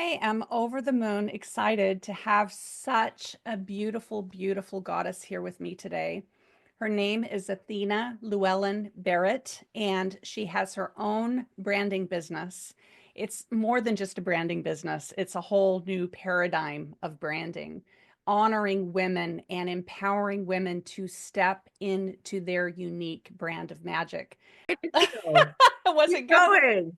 I am over the moon excited to have such a beautiful, beautiful goddess here with me today. Her name is Athena Llewellyn Barat, and she has her own branding business. It's more than just a branding business, it's a whole new paradigm of branding, honoring women and empowering women to step into their unique brand of magic. Go. Was it Keep good? going.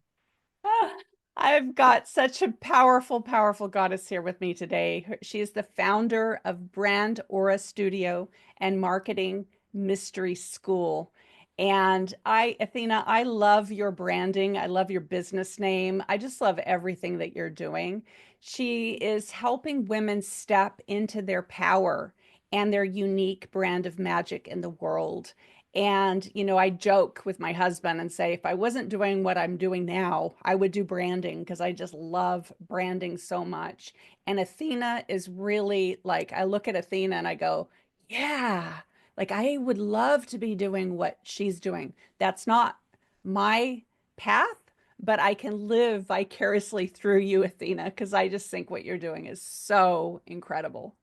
I've got such a powerful, powerful goddess here with me today. She is the founder of Brand Aura Studio and Marketing Mystery School. And Athena, I love your branding. I love your business name. I just love everything that you're doing. She is helping women step into their power and their unique brand of magic in the world. And, I joke with my husband and say, if I wasn't doing what I'm doing now, I would do branding because I just love branding so much. And Athena is really like, I look at Athena and I go, yeah, like I would love to be doing what she's doing. That's not my path, but I can live vicariously through you, Athena, because I just think what you're doing is so incredible.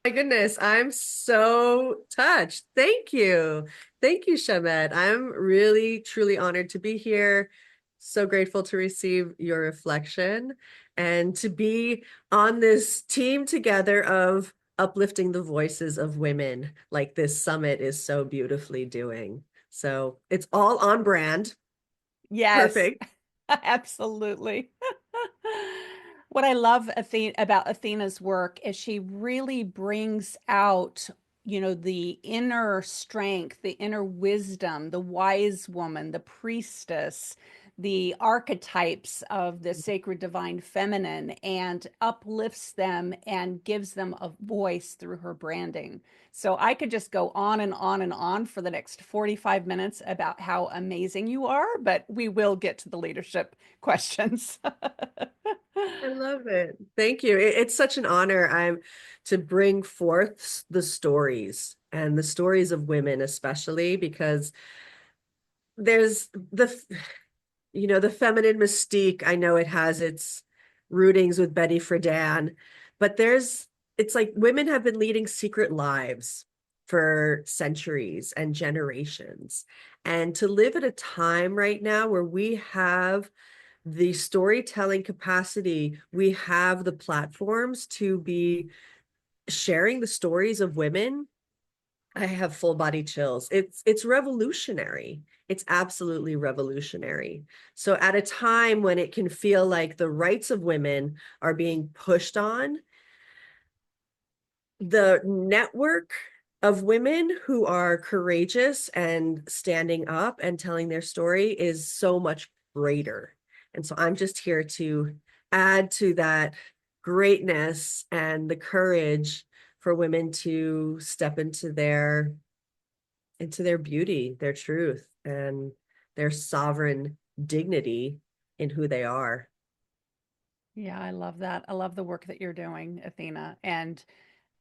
My goodness, I'm so touched. Thank you. Thank you, Schamet. I'm really, truly honored to be here. So grateful to receive your reflection and to be on this team together of uplifting the voices of women like this summit is so beautifully doing. So it's all on brand. Yes, Perfect. absolutely. What I love about Athena's work is she really brings out, the inner strength, the inner wisdom, the wise woman, the priestess, the archetypes of the sacred divine feminine, and uplifts them and gives them a voice through her branding. So I could just go on and on and on for the next 45 minutes about how amazing you are, but we will get to the leadership questions. I love it. Thank you. It's such an honor. I'm to bring forth the stories and the stories of women, especially because there's the feminine mystique. I know it has its rootings with Betty Friedan, but it's like women have been leading secret lives for centuries and generations. And to live at a time right now where we have the storytelling capacity, we have the platforms to be sharing the stories of women. I have full body chills. It's revolutionary. It's absolutely revolutionary. So at a time when it can feel like the rights of women are being pushed on, the network of women who are courageous and standing up and telling their story is so much greater. And so I'm just here to add to that greatness and the courage for women to step into their beauty, their truth, and their sovereign dignity in who they are. Yeah, I love that. I love the work that you're doing, Athena. And,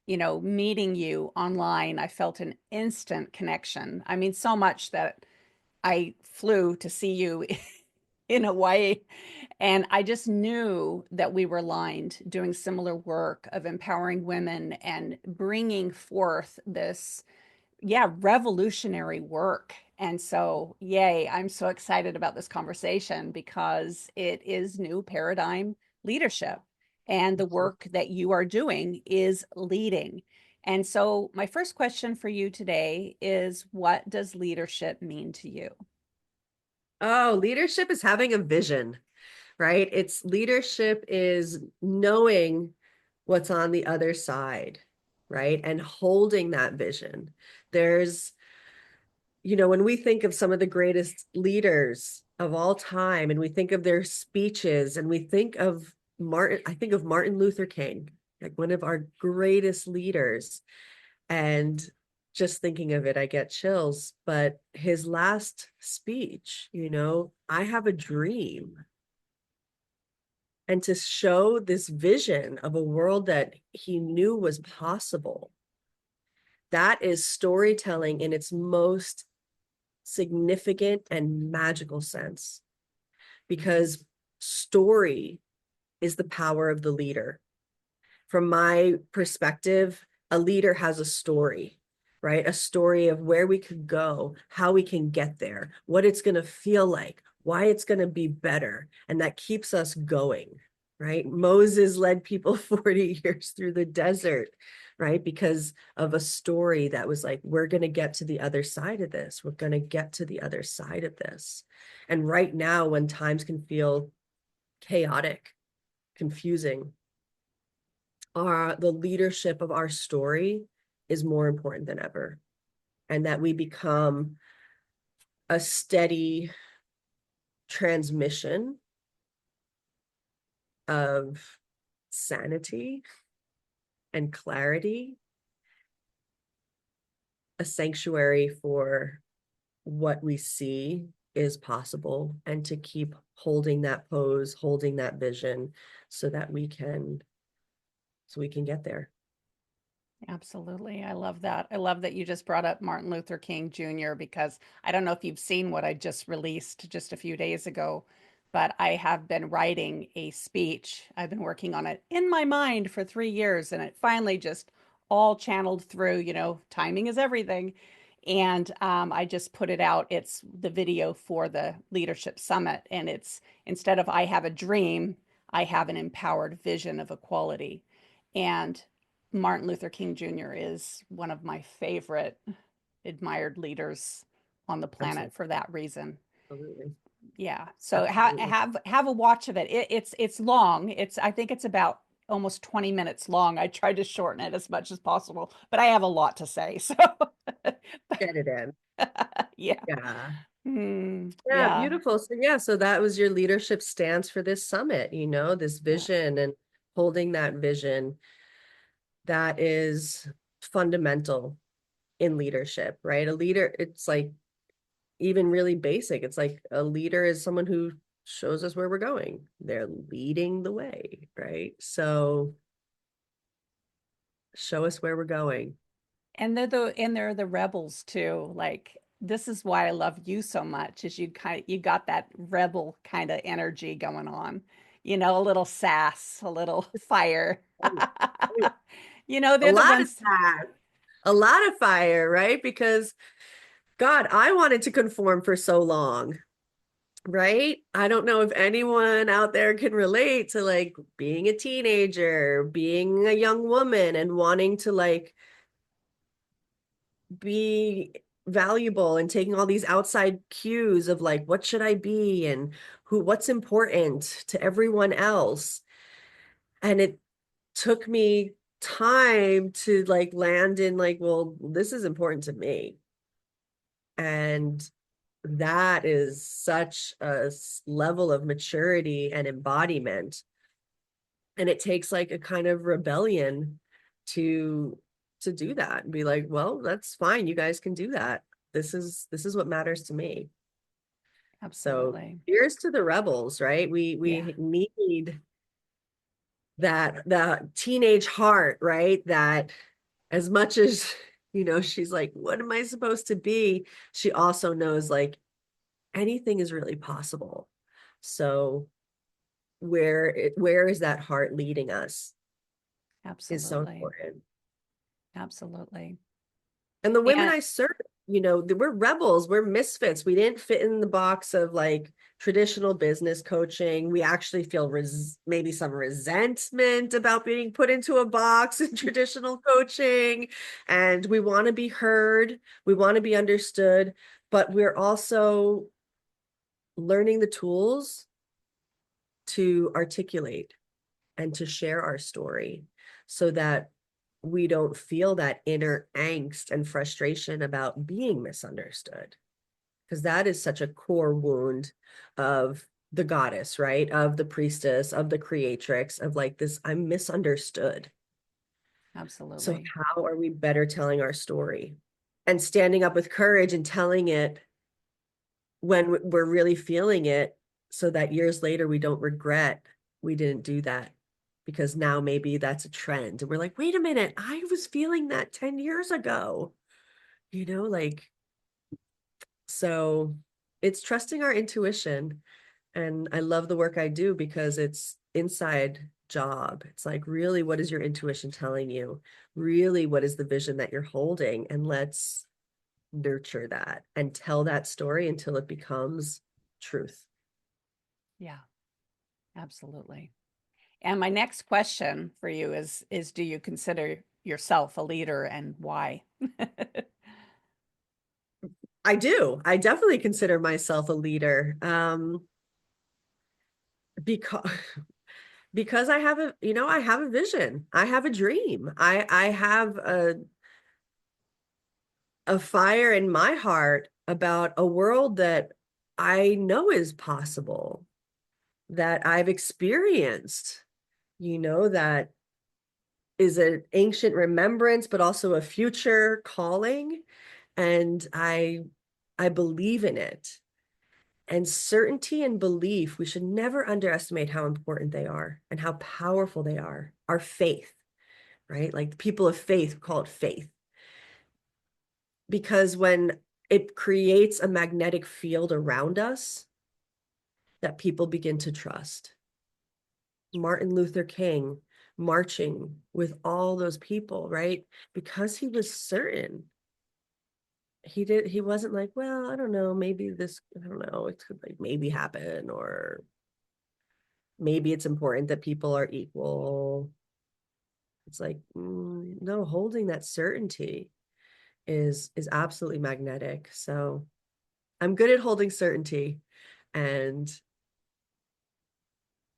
meeting you online, I felt an instant connection. I mean, so much that I flew to see you in Hawaii. And I just knew that we were aligned doing similar work of empowering women and bringing forth this, yeah, revolutionary work. And so, yay, I'm so excited about this conversation because it is new paradigm leadership. And the work that you are doing is leading. And so, my first question for you today is what does leadership mean to you? Oh, leadership is having a vision, right? It's leadership is knowing what's on the other side, right? And holding that vision. There's, when we think of some of the greatest leaders of all time and we think of their speeches and we think of I think of Martin Luther King, like one of our greatest leaders. And just thinking of it, I get chills. But his last speech, I have a dream. And to show this vision of a world that he knew was possible, that is storytelling in its most significant and magical sense. Because story is the power of the leader. From my perspective, a leader has a story, right? A story of where we could go, how we can get there, what it's going to feel like, why it's going to be better. And that keeps us going, right? Moses led people 40 years through the desert, right? Because of a story that was like, we're going to get to the other side of this. We're going to get to the other side of this. And right now, when times can feel chaotic, confusing, the leadership of our story is more important than ever, and that we become a steady transmission of sanity and clarity, a sanctuary for what we see is possible, and to keep holding that pose, holding that vision, so that we can get there. Absolutely. I love that. I love that you just brought up Martin Luther King Jr. because I don't know if you've seen what I just released just a few days ago, but I have been writing a speech. I've been working on it in my mind for 3 years, and it finally just all channeled through. Timing is everything. And I just put it out. It's the video for the Leadership Summit. And it's instead of I have a dream, I have an empowered vision of equality. And Martin Luther King Jr. is one of my favorite admired leaders on the planet Absolutely. for that reason. Absolutely. Yeah. So Absolutely. have a watch of it. It's long. I think it's about almost 20 minutes long. I tried to shorten it as much as possible, but I have a lot to say. So Get it in. yeah. Yeah. Yeah, Yeah. beautiful. So yeah, so that was your leadership stance for this summit, this Yeah. vision, and holding that vision, that is fundamental in leadership, right? A leader, it's like even really basic. It's like a leader is someone who shows us where we're going. They're leading the way, right? So show us where we're going. And they're the rebels too. Like this is why I love you so much, is you got that rebel kind of energy going on. A little sass, a little fire. Oh, yeah. Oh, yeah. A They're the lot of ones. that, a lot of fire, right? Because God, I wanted to conform for so long, right? I don't know if anyone out there can relate to like being a teenager, being a young woman, and wanting to like be valuable and taking all these outside cues of like, what should I be, and what's important to everyone else. And it took me time to like land in like, well, this is important to me. And that is such a level of maturity and embodiment. And it takes like a kind of rebellion to do that and be like, well, that's fine, you guys can do that. This is what matters to me. So Absolutely. here's to the rebels, right? Yeah. We need that, the teenage heart, right? That as much as she's like, what am I supposed to be, she also knows like anything is really possible. So where is that heart leading us is so Absolutely. important. Absolutely. And the women And I serve, we're rebels, we're misfits. We didn't fit in the box of like traditional business coaching. We actually feel maybe some resentment about being put into a box in traditional coaching. And we want to be heard, we want to be understood, but we're also learning the tools to articulate and to share our story, so that we don't feel that inner angst and frustration about being misunderstood, because that is such a core wound of the goddess, right? Of the priestess, of the creatrix, of like this, I'm misunderstood. So absolutely. how are we better telling our story and standing up with courage and telling it when we're really feeling it, so that years later we don't regret we didn't do that, because now maybe that's a trend and we're like, wait a minute, I was feeling that 10 years ago, like, so it's trusting our intuition. And I love the work I do because inside job. It's like, really, what is your intuition telling you? Really, what is the vision that you're holding? And let's nurture that and tell that story until it becomes truth. Yeah, absolutely. And my next question for you is do you consider yourself a leader and why? I do. I definitely consider myself a leader. Because because I have a, I have a vision. I have a dream. I have a fire in my heart about a world that I know is possible, that I've experienced, that is an ancient remembrance, but also a future calling. And I believe in it. And certainty and belief, we should never underestimate how important they are and how powerful they are. Our faith, right? Like the people of faith call it faith. Because when it creates a magnetic field around us that people begin to trust. Martin Luther King marching with all those people, right? Because he was certain. He wasn't like, well, I don't know, maybe this, I don't know, it could like maybe happen, or maybe it's important that people are equal. It's like, no, holding that certainty is absolutely magnetic. So I'm good at holding certainty, and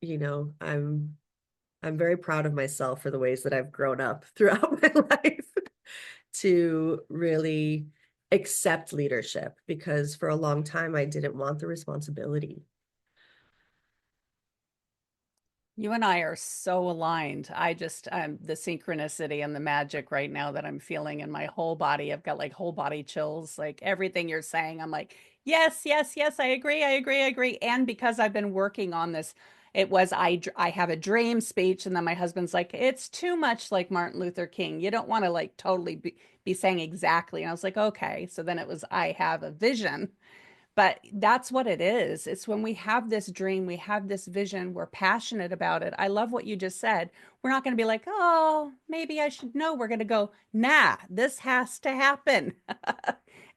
you know, I'm very proud of myself for the ways that I've grown up throughout my life to really accept leadership, because for a long time I didn't want the responsibility. You and I are so aligned. I just, the synchronicity and the magic right now that I'm feeling in my whole body. I've got like whole body chills, like everything you're saying. I'm like, yes, yes, yes, I agree, I agree, I agree. And because I've been working on this, it was, I have a dream speech. And then my husband's like, it's too much like Martin Luther King. You don't want to like totally be saying exactly. And I was like, okay. So then it was, I have a vision. But that's what it is. It's when we have this dream, we have this vision, we're passionate about it. I love what you just said. We're not going to be like, oh, maybe I should know. We're going to go, nah, this has to happen.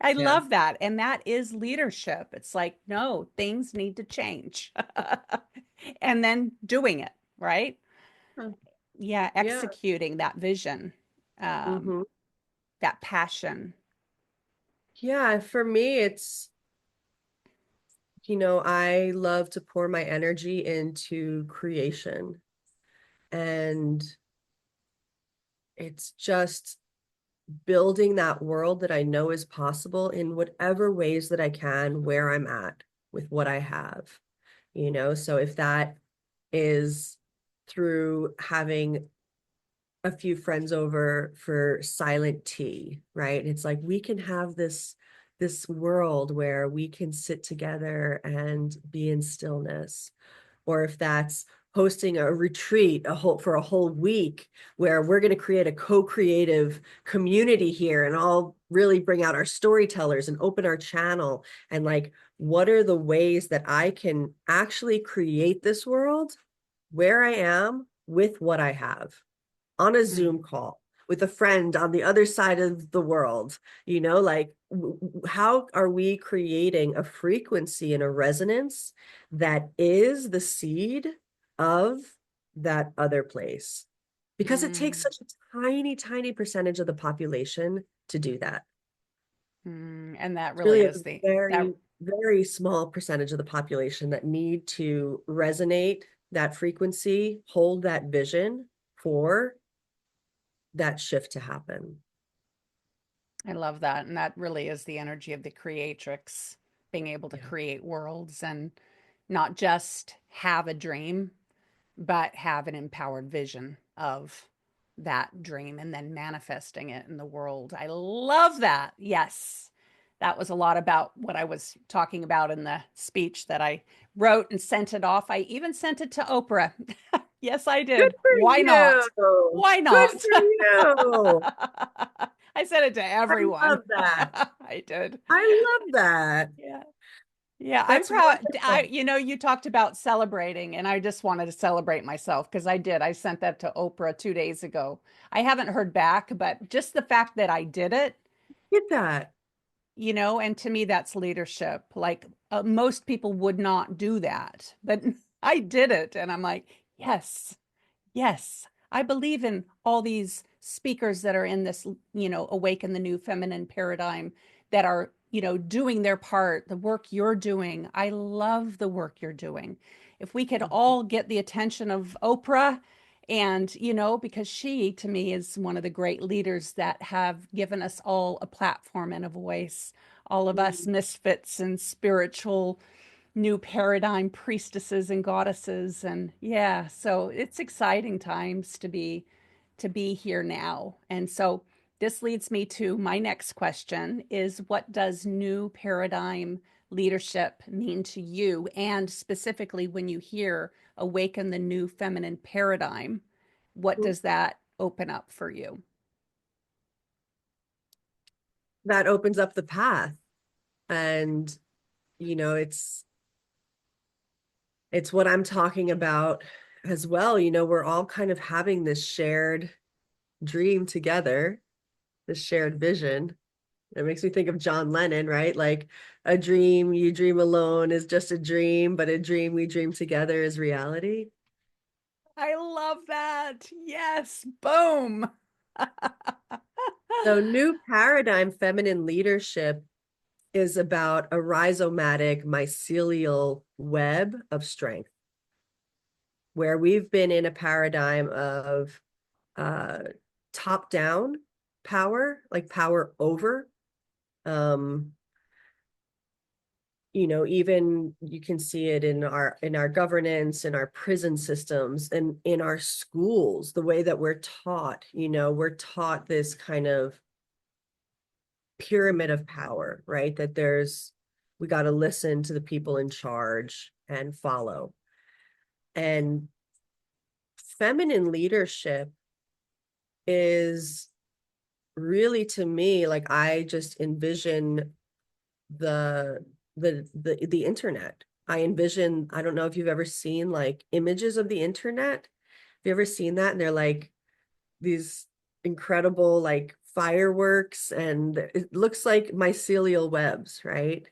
I Yeah. love that. And that is leadership. It's like, no, things need to change. And then doing it, right? Huh. Yeah, Yeah. executing that vision, um, Hmm. that passion. Yeah, for me, it's, I love to pour my energy into creation. And it's just building that world that I know is possible in whatever ways that I can, where I'm at with what I have. So if that is through having a few friends over for silent tea, right? It's like we can have this world where we can sit together and be in stillness. Or if that's hosting a retreat for a whole week where we're going to create a co-creative community here and all really bring out our storytellers and open our channel, and like, what are the ways that I can actually create this world where I am with what I have on a Mm. Zoom call with a friend on the other side of the world, like, how are we creating a frequency and a resonance that is the seed of that other place? Because it takes Mm. such a tiny, tiny percentage of the population to do that. And that It's really really a is that. very, very small percentage of the population that need to resonate that frequency, hold that vision for that shift to happen. I love that. And that really is the energy of the creatrix, being able to Yeah. create worlds and not just have a dream, but have an empowered vision of that dream and then manifesting it in the world. I love that. Yes. That was a lot about what I was talking about in the speech that I wrote and sent it off. I even sent it to Oprah. Yes, I Good did. for Why not? you. Why Good not? for you. I sent it to I everyone. love that. I did. I love that. Yeah. Yeah, I'm That's proud. wonderful. You talked about celebrating, and I just wanted to celebrate myself because I did. I sent that to Oprah 2 days ago. I haven't heard back, but just the fact that I did it, Get that. and to me, that's leadership. Like most people would not do that, but I did it. And I'm like, yes, yes, I believe in all these speakers that are in this, awaken the new feminine paradigm that are, doing their part, the work you're doing. I love the work you're doing. If we could all get the attention of Oprah and, because she, to me, is one of the great leaders that have given us all a platform and a voice, all of us Mm. misfits and spiritual new paradigm priestesses and goddesses. And yeah, so it's exciting times to be here now. And so this leads me to my next question is what does new paradigm leadership mean to you? And specifically when you hear awaken the new feminine paradigm, what does that open up for you? That opens up the path. And, it's what I'm talking about as well. We're all kind of having this shared dream together, this shared vision. It makes me think of John Lennon, right? Like a dream you dream alone is just a dream, but a dream we dream together is reality. I love that. Yes, boom. So, new paradigm feminine leadership is about a rhizomatic mycelial web of strength, where we've been in a paradigm of uh, top down power, like power over. Um, even you can see it in our governance, in our prison systems, and in our schools, the way that we're taught. We're taught this kind of pyramid of power, right? That we got to listen to the people in charge and follow. And feminine leadership is really, to me, like I just envision the the internet. I envision, I don't know if you've ever seen like images of the internet. Have you ever seen that? And they're like these incredible like fireworks, and it looks like mycelial webs, right?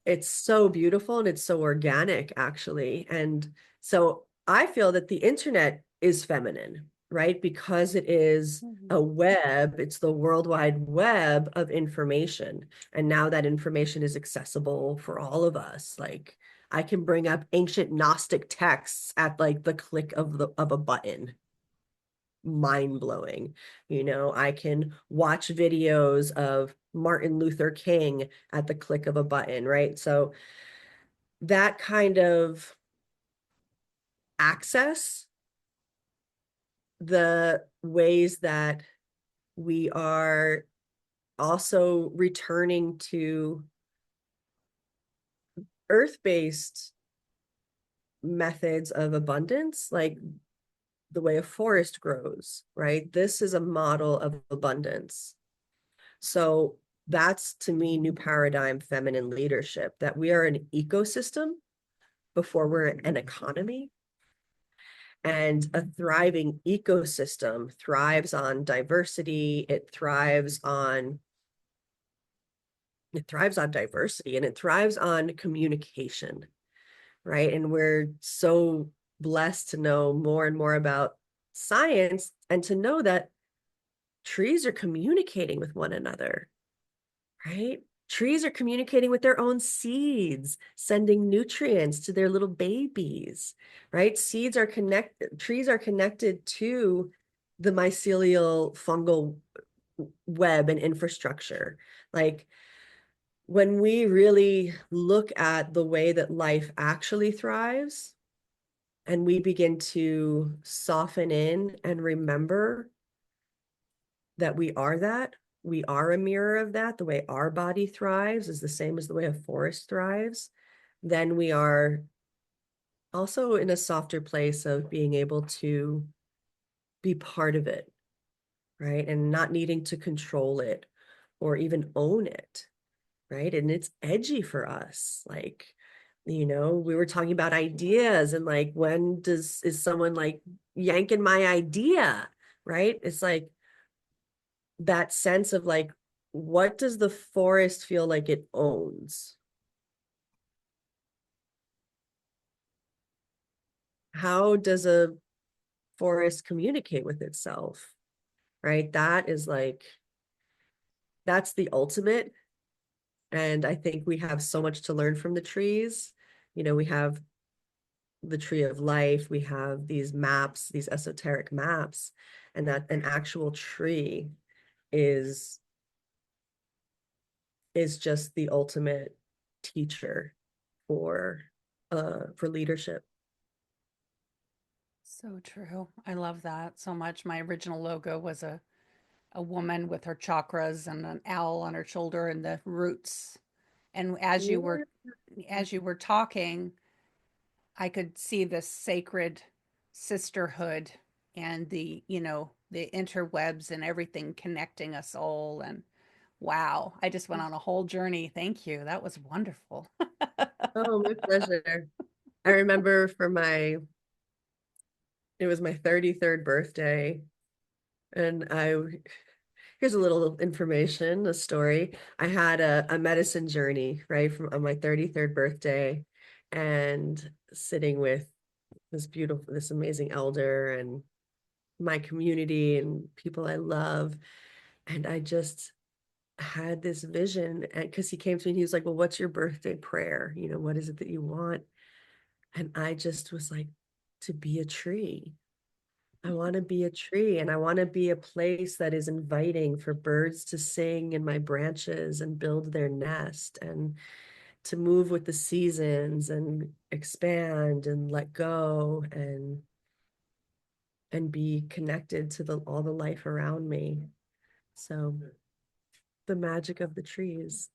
It's so beautiful and it's so organic, actually. And so I feel that the internet is feminine, right? Because it is a web, it's the World Wide Web of information. And now that information is accessible for all of us. Like I can bring up ancient Gnostic texts at like the click of a button. Mind blowing. I can watch videos of Martin Luther King at the click of a button, right? So that kind of access, the ways that we are also returning to earth-based methods of abundance, like the way a forest grows, right? This is a model of abundance. So that's, to me, new paradigm feminine leadership, that we are an ecosystem before we're an economy. And a thriving ecosystem thrives on diversity. It thrives on diversity, and it thrives on communication, right? And we're so blessed to know more and more about science and to know that trees are communicating with one another, right? Trees are communicating with their own seeds, sending nutrients to their little babies, right? Trees are connected to the mycelial fungal web and infrastructure. Like when we really look at the way that life actually thrives and we begin to soften in and remember that we are a mirror of that. The way our body thrives is the same as the way a forest thrives. Then we are also in a softer place of being able to be part of it, right? And not needing to control it or even own it. right? And it's edgy for us. Like, we were talking about ideas and like, when is someone like yanking my idea, right? It's like that sense of like, what does the forest feel like it owns? How does a forest communicate with itself, right? That's the ultimate. And I think we have so much to learn from the trees. We have the tree of life, we have these maps, these esoteric maps, and that an actual tree is is just the ultimate teacher for leadership. So true. I love that so much. My original logo was a woman with her chakras and an owl on her shoulder and the roots. And Yeah. as you were talking, I could see the sacred sisterhood and the interwebs and everything connecting us all. And wow, I just went on a whole journey. Thank you. That was wonderful. Oh, my pleasure. I remember it was my 33rd birthday, and here's a little information, a story. I had a medicine journey, right, from on my 33rd birthday, and sitting with this amazing elder and my community and people I love. And I just had this vision, and because he came to me and he was like, well, what's your birthday prayer? What is it that you want? And I just was like, to be a tree. I want to be a tree, and I want to be a place that is inviting for birds to sing in my branches and build their nest, and to move with the seasons and expand and let go and be connected to all the life around me. So the magic of the trees.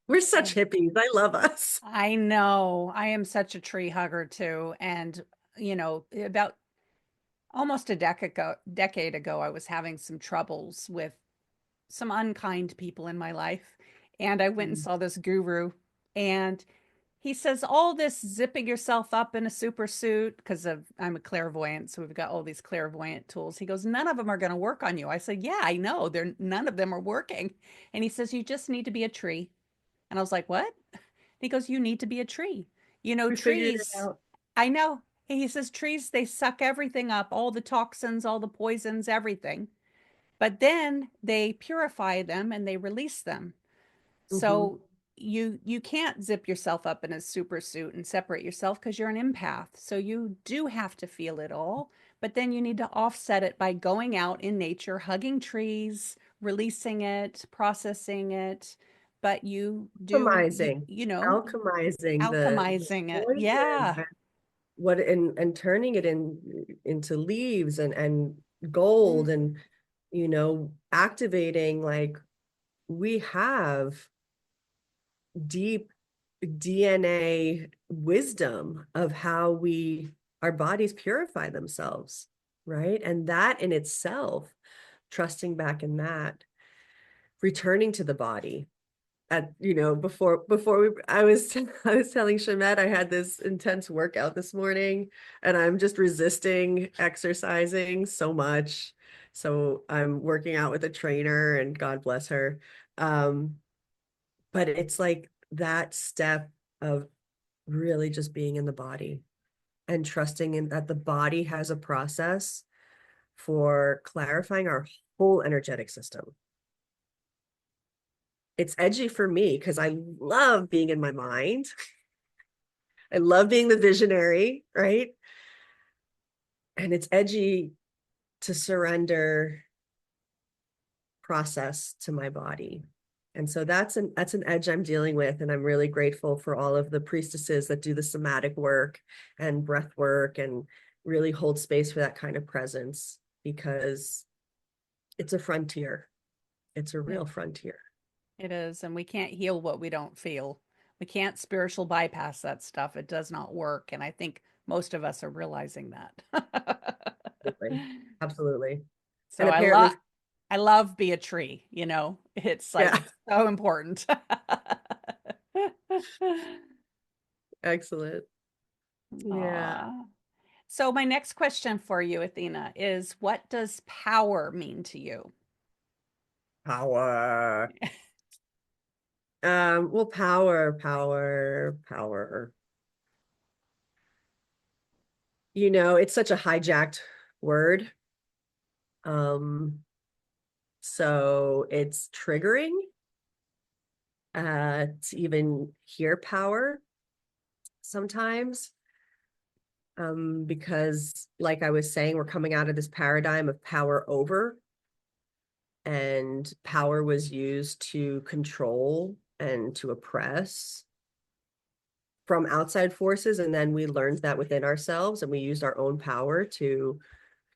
We're such I hippies. I love us. I know. I am such a tree hugger too. And, about almost a decade ago, I was having some troubles with some unkind people in my life. And I went and saw this guru, and he says all this zipping yourself up in a super suit because of I'm a clairvoyant, so we've got all these clairvoyant tools. He goes, none of them are going to work on you. I said, yeah, I know. They're none of them are working. And he says, you just need to be a tree. And I was like, what? He goes, you need to be a tree. We figured it Trees, out. I know. He says trees, they suck everything up, all the toxins, all the poisons, everything. But then they purify them and they release them. Hmm. So you can't zip yourself up in a super suit and separate yourself because you're an empath. So you do have to feel it all, but then you need to offset it by going out in nature, hugging trees, releasing it, processing it. But you do Alchemizing, you know, alchemizing the alchemizing it. poison, Yeah. and what and turning it into leaves and gold, Mm, and activating, like, we have deep DNA wisdom of how our bodies purify themselves, right? And that in itself, trusting back in that, returning to the body. Before I was I was telling Schamet I had this intense workout this morning, and I'm just resisting exercising so much. So I'm working out with a trainer, and God bless her. Um, but it's like that step of really just being in the body and trusting in that the body has a process for clarifying our whole energetic system. It's edgy for me because I love being in my mind. I love being the visionary, right? And it's edgy to surrender process to my body. And so that's an edge I'm dealing with. And I'm really grateful for all of the priestesses that do the somatic work and breath work and really hold space for that kind of presence, because it's a frontier. It's a real it, frontier. it is. And we can't heal what we don't feel. We can't spiritual bypass that stuff. It does not work. And I think most of us are realizing that. Absolutely. Absolutely. So And apparently I love be a tree, you know. It's like Yeah, it's so important. excellent. Yeah. Aw. So my next question for you, Athena, is what does power mean to you? Power. Well, power. It's such a hijacked word. Um, so it's triggering to even hear power sometimes. Because like I was saying, we're coming out of this paradigm of power over, and power was used to control and to oppress from outside forces. And then we learned that within ourselves, and we used our own power to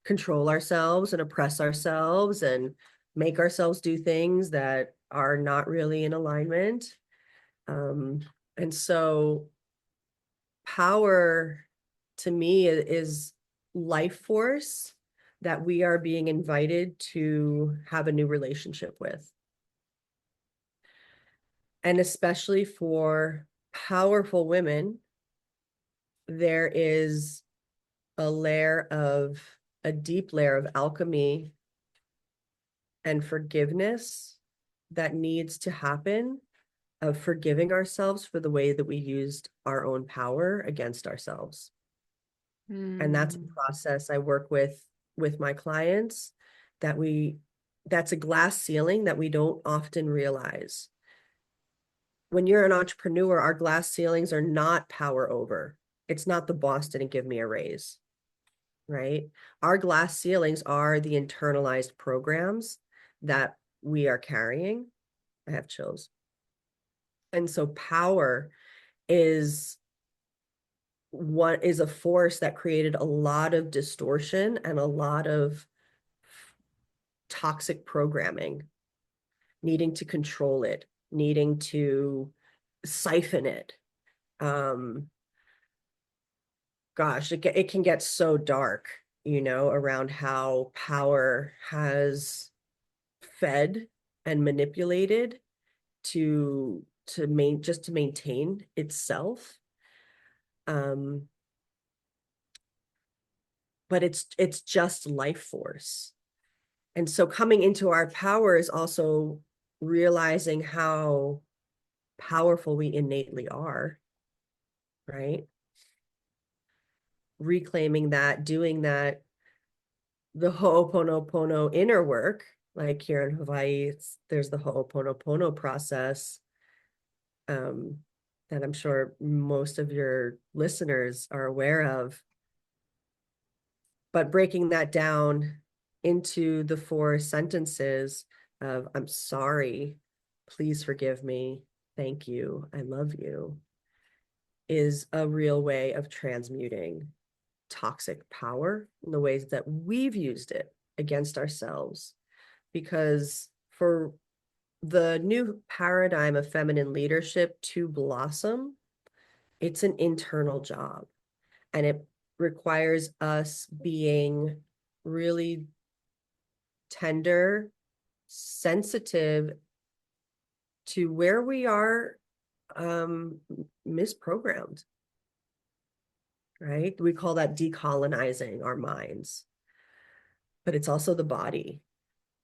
control ourselves and oppress ourselves and make ourselves do things that are not really in alignment. Um, and so power to me is life force that we are being invited to have a new relationship with. And especially for powerful women, there is a deep layer of alchemy and forgiveness that needs to happen, of forgiving ourselves for the way that we used our own power against ourselves. And that's a Hmm. process I work with my clients, that we that's a glass ceiling that we don't often realize. When you're an entrepreneur, our glass ceilings are not power over. It's not the boss didn't give me a raise, right? Our glass ceilings are the internalized programs that we are carrying. I have chills. And so power is what is a force that created a lot of distortion and a lot of toxic programming, needing to control it, needing to siphon it. Um, Gosh, it can get so dark, around how power has fed and manipulated just to maintain itself. Um, but it's just life force. And so coming into our power is also realizing how powerful we innately are, right? Reclaiming that, doing that, the Ho'oponopono inner work, like here in Hawaii, there's the Ho'oponopono process, um, that I'm sure most of your listeners are aware of. But breaking that down into the 4 sentences of I'm sorry, please forgive me, thank you, I love you, is a real way of transmuting toxic power in the ways that we've used it against ourselves. Because for the new paradigm of feminine leadership to blossom, it's an internal job, and it requires us being really tender, sensitive to where we are misprogrammed, right? We call that decolonizing our minds, but it's also the body,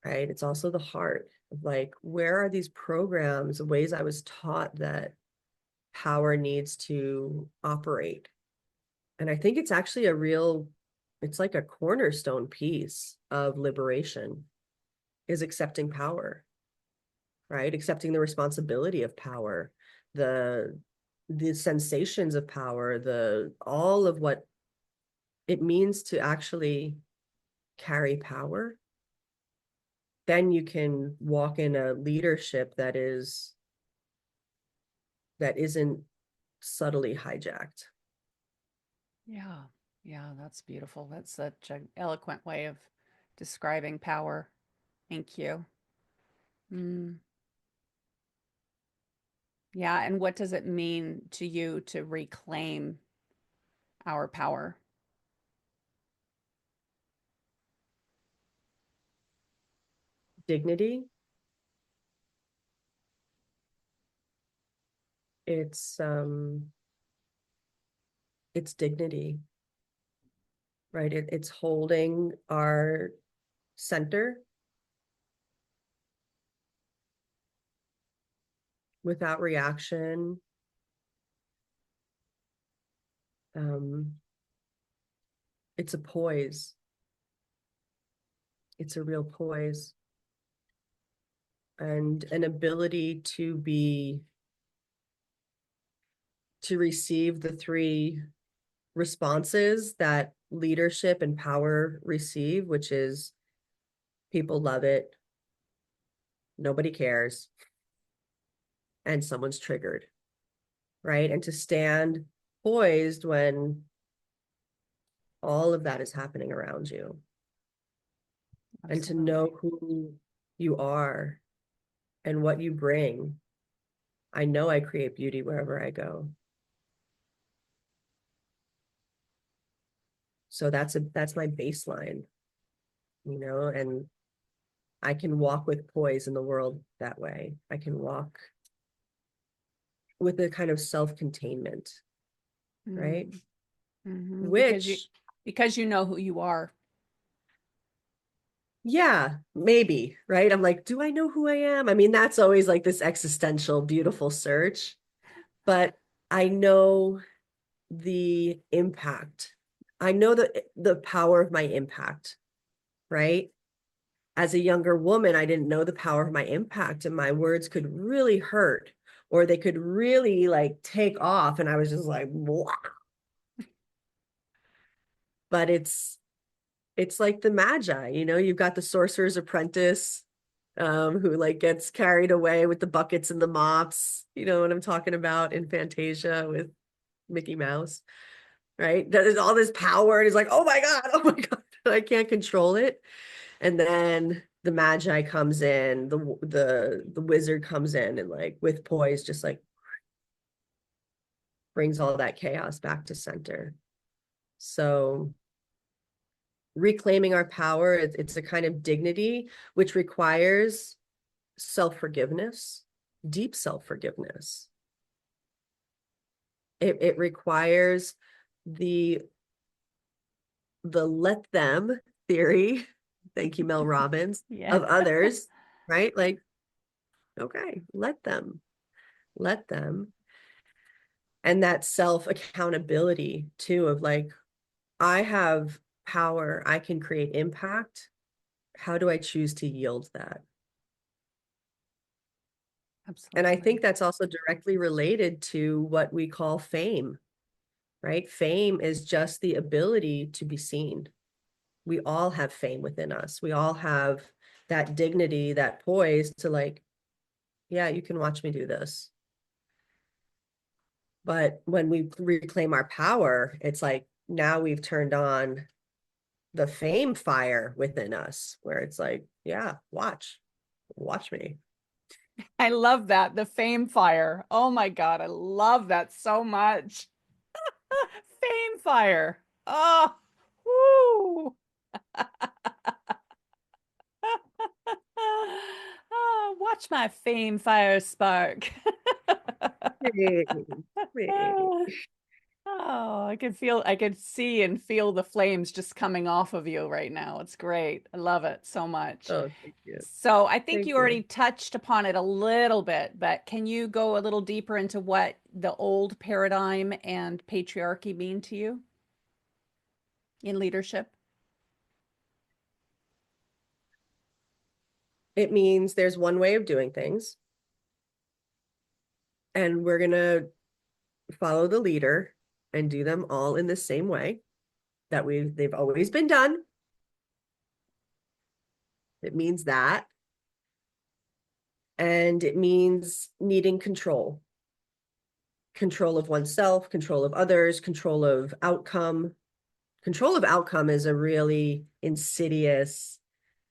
right? It's also the heart. Like, where are these programs, the ways I was taught that power needs to operate? And I think it's actually it's like a cornerstone piece of liberation, is accepting power, right? Accepting the responsibility of power, the the sensations of power, the all of what it means to actually carry power. Then you can walk in a leadership that isn't subtly hijacked. Yeah. Yeah, that's beautiful. That's such an eloquent way of describing power. Thank you. Mm. Yeah, and what does it mean to you to reclaim our power? dignity. It's it's dignity, right? It's holding our center without reaction. Um, it's a poise. It's a real poise and an ability to receive the three responses that leadership and power receive, which is people love it, nobody cares, and someone's triggered, right? And to stand poised when all of that is happening around you, and to know Absolutely. who you are and what you bring. I know I create beauty wherever I go. So that's my baseline, and I can walk with poise in the world that way. I can walk with a kind of self-containment, right? Mm, mhm. Which, Because you know who you are. yeah, maybe, right? I'm like, do I know who I am? I mean, that's always like this existential, beautiful search, but I know the impact. I know the power of my impact, right? As a younger woman, I didn't know the power of my impact, and my words could really hurt, or they could really like take off. And I was just like, "Blah." But it's like the magi, you've got the sorcerer's apprentice, who like gets carried away with the buckets and the mops, you know what I'm talking about, in Fantasia with Mickey Mouse, right? That is all this power, and he's like, oh my God, I can't control it. And then the magi comes in, the wizard comes in, and like with poise, just like brings all that chaos back to center. So reclaiming our power, it's a kind of dignity which requires self-forgiveness, deep self-forgiveness. It requires the let them theory, thank you, Mel Robbins, Yeah. of others, right? Like, okay, let them. And that self accountability too, of like, I have power, I can create impact. How do I choose to yield that? And I think Absolutely. that's also directly related to what we call fame, right? Fame is just the ability to be seen. We all have fame within us. We all have that dignity, that poise to like, yeah, you can watch me do this. But when we reclaim our power, it's like now we've turned on the fame fire within us, where it's like, yeah, watch me. I love that. The fame fire. Oh my God. I love that so much. Fame fire. Oh, woo. Oh, watch my fame fire spark. Hey, hey. Oh, I could see and feel the flames just coming off of you right now. It's great. I love it so much. Oh, thank you. So I think Thank you you. already touched upon it a little bit, but can you go a little deeper into what the old paradigm and patriarchy mean to you in leadership? It means there's one way of doing things, and we're going to follow the leader and do them all in the same way that they've always been done. It means that. And it means needing control of oneself, control of others, control of outcome. Control of outcome is a really insidious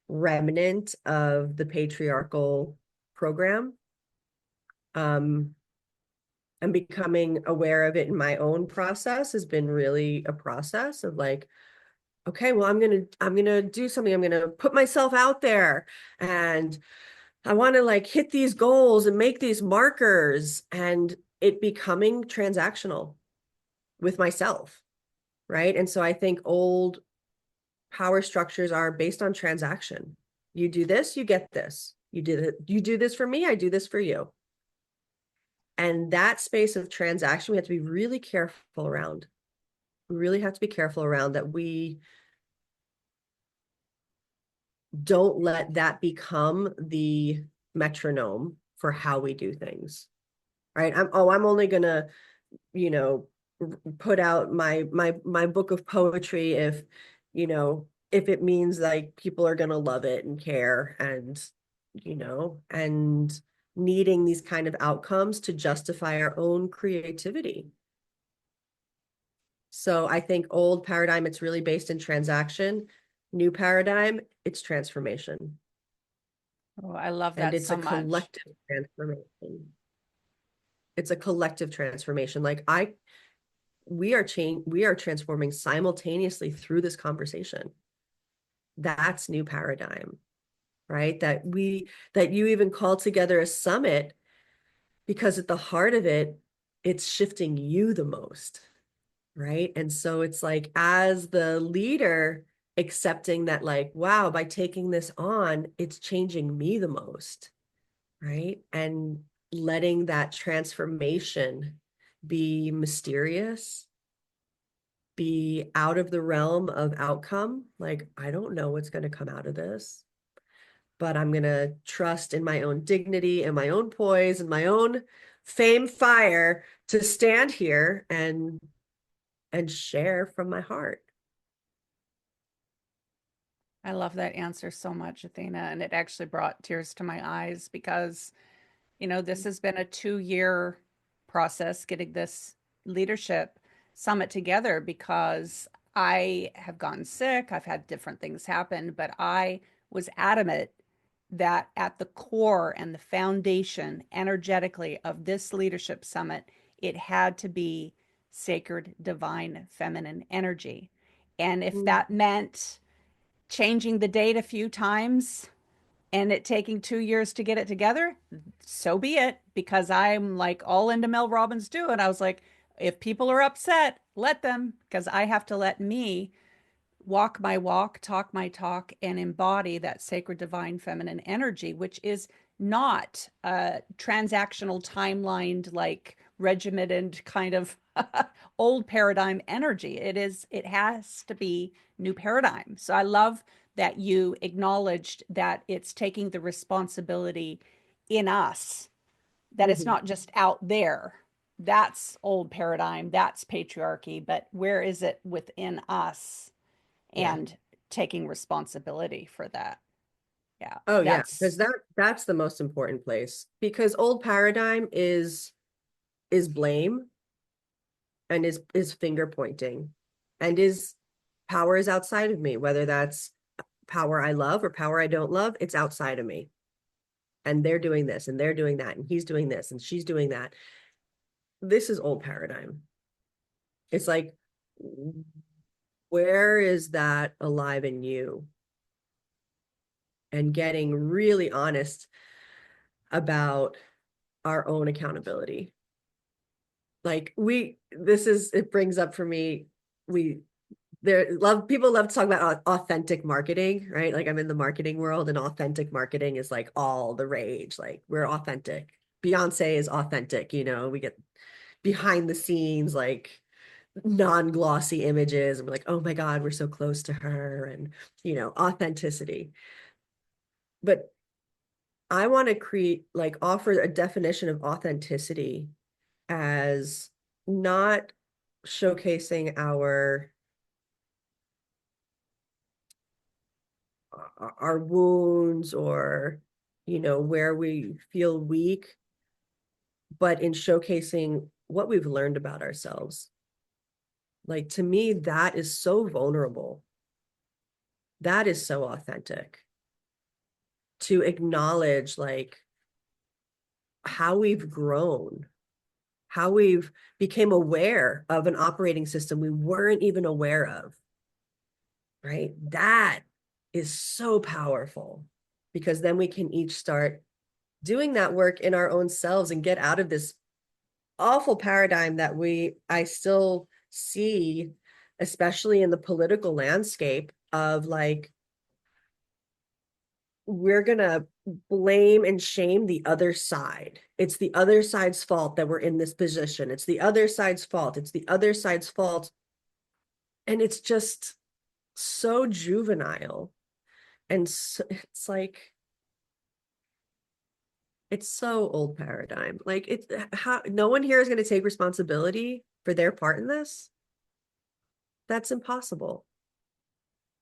remnant of the patriarchal program. And becoming aware of it in my own process has been really a process of like, okay, well, I'm gonna do something. I'm gonna put myself out there, and I want to like hit these goals and make these markers, and it becoming transactional with myself, right? And so I think old power structures are based on transaction. You do this, you get this. You do this for me, I do this for you. And that space of transaction, we have to be really careful around. We really have to be careful around that we don't let that become the metronome for how we do things. Right? I'm only gonna, you know, put out my book of poetry if, if it means like people are gonna love it and care, and and needing these kind of outcomes to justify our own creativity. So I think old paradigm, it's really based in transaction. New paradigm, it's transformation. Oh, I love And that it's a so much. collective transformation. It's a collective transformation. Like we are transforming simultaneously through this conversation. That's new paradigm, right? That you even call together a summit, because at the heart of it, it's shifting you the most, right? And so it's like, as the leader, accepting that, like, wow, by taking this on, it's changing me the most, right? And letting that transformation be mysterious, be out of the realm of outcome. Like, I don't know what's going to come out of this, but I'm going to trust in my own dignity and my own poise and my own fame fire to stand here and share from my heart. I love that answer so much, Athena. And it actually brought tears to my eyes because, this has been a 2-year process getting this leadership summit together because I have gotten sick. I've had different things happen, but I was adamant that at the core and the foundation energetically of this leadership summit, it had to be sacred, divine, feminine energy. And if Mm. that meant changing the date a few times and it taking 2 years to get it together, so be it. Because I'm like all into Mel Robbins too. And I was like, if people are upset, let them, because I have to let me walk my walk, talk my talk, and embody that sacred divine feminine energy, which is not a transactional timelined, like regimented kind of old paradigm energy. It has to be new paradigm. So I love that you acknowledged that it's taking the responsibility in us, that it's Mhm. not just out there. That's old paradigm, that's patriarchy, but where is it within us? Yeah. And taking responsibility for that. Yeah, Oh yeah, that's because that's the most important place, because old paradigm is blame, and is finger pointing, and is power is outside of me, whether that's power I love or power I don't love, it's outside of me. And they're doing this and they're doing that and he's doing this and she's doing that. This is old paradigm. It's like, where is that alive in you? And getting really honest about our own accountability. Like, it brings up for me, we people love to talk about authentic marketing, right? Like, I'm in the marketing world, and authentic marketing is like all the rage. Like, we're authentic. Beyonce is authentic, we get behind the scenes, like non-glossy images, and we're like, oh my God, we're so close to her, and authenticity. But I want to offer a definition of authenticity as not showcasing our wounds, or where we feel weak, but in showcasing what we've learned about ourselves. Like, to me, that is so vulnerable. That is so authentic, to acknowledge like how we've grown, how we've became aware of an operating system we weren't even aware of. right? That is so powerful because then we can each start doing that work in our own selves and get out of this awful paradigm that I still see, especially in the political landscape of like, we're gonna blame and shame the other side. It's the other side's fault that we're in this position. It's the other side's fault. It's the other side's fault. And it's just so juvenile. And so, it's like, it's so old paradigm. Like it's how no one here is going to take responsibility for their part in this. That's impossible.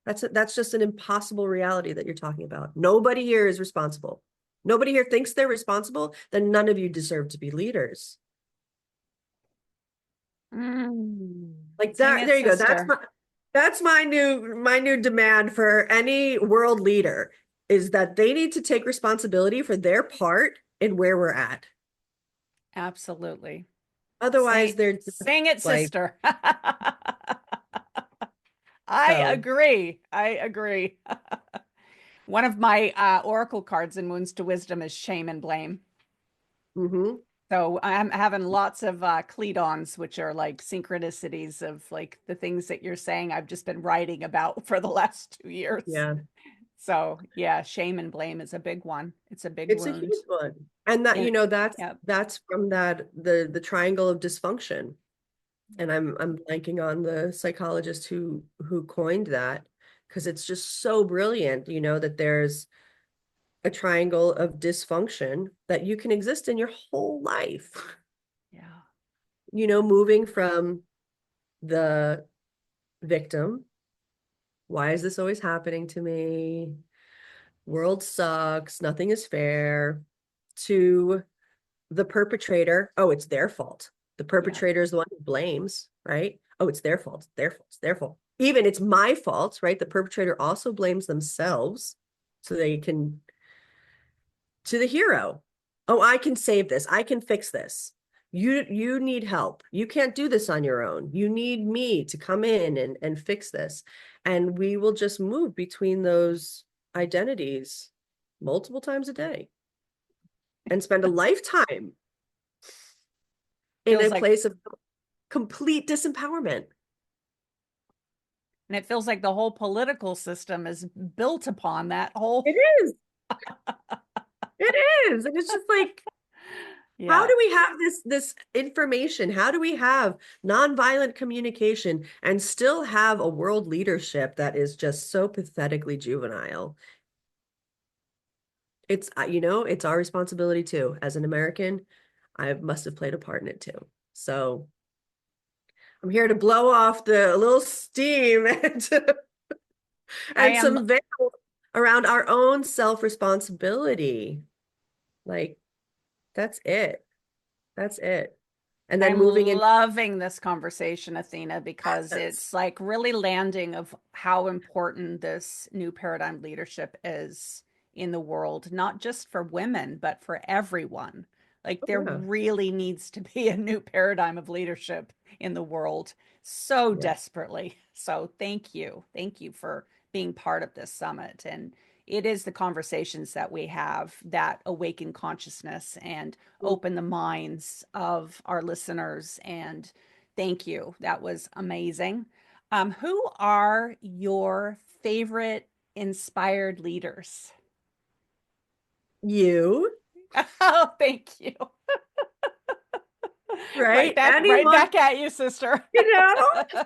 That's just an impossible reality that you're talking about. Nobody here is responsible. Nobody here thinks they're responsible, then none of you deserve to be leaders. Mm. Like Sing that, it, there you go. sister. That's my new demand for any world leader is that they need to take responsibility for their part in where we're at. Absolutely. Otherwise, they're just Sing it, like, sister. I so. agree. I agree. One of my oracle cards in Wounds to Wisdom is shame and blame. Mhm. So I'm having lots of cledons, which are like synchronicities of like the things that you're saying I've just been writing about for the last 2 years. Yeah. So yeah, shame and blame is a big one. It's a big It's a wound. huge one. And that, And that's yeah, that's from that the triangle of dysfunction. And I'm blanking on the psychologist who coined that because it's just so brilliant, that there's a triangle of dysfunction that you can exist in your whole life. yeah, Moving from the victim, why is this always happening to me? World sucks, nothing is fair, to the perpetrator, oh, it's their fault. The yeah. perpetrator is the one who blames, right? Oh, it's their fault, it's their fault, it's their fault. Even it's my fault, right? The perpetrator also blames themselves so they can, to the hero. Oh, I can save this. I can fix this. You need help. You can't do this on your own. You need me to come in and fix this. And we will just move between those identities multiple times a day and spend a lifetime in Feels a like, place of complete disempowerment. and it feels like the whole political system is built upon that whole, It is. It is. And it's just like, how yeah. do we have this information? How do we have nonviolent communication and still have a world leadership that is just so pathetically juvenile? It's our responsibility too. As an American, I must have played a part in it too. So I'm here to blow off the little steam I and am some veil around our own self-responsibility. Like, that's it. That's it. And then I'm moving in. loving this conversation, Athena, because Yes. it's like really landing of how important this new paradigm leadership is in the world, not just for women, but for everyone. Like Oh, there yeah. really needs to be a new paradigm of leadership in the world so Yeah. desperately. So thank you. Thank you for being part of this summit. And it is the conversations that we have that awaken consciousness and open the minds of our listeners. And thank you. That was amazing. Who are your favorite inspired leaders? You, Oh, thank you. right? Right Anyone, back at you, sister. you know,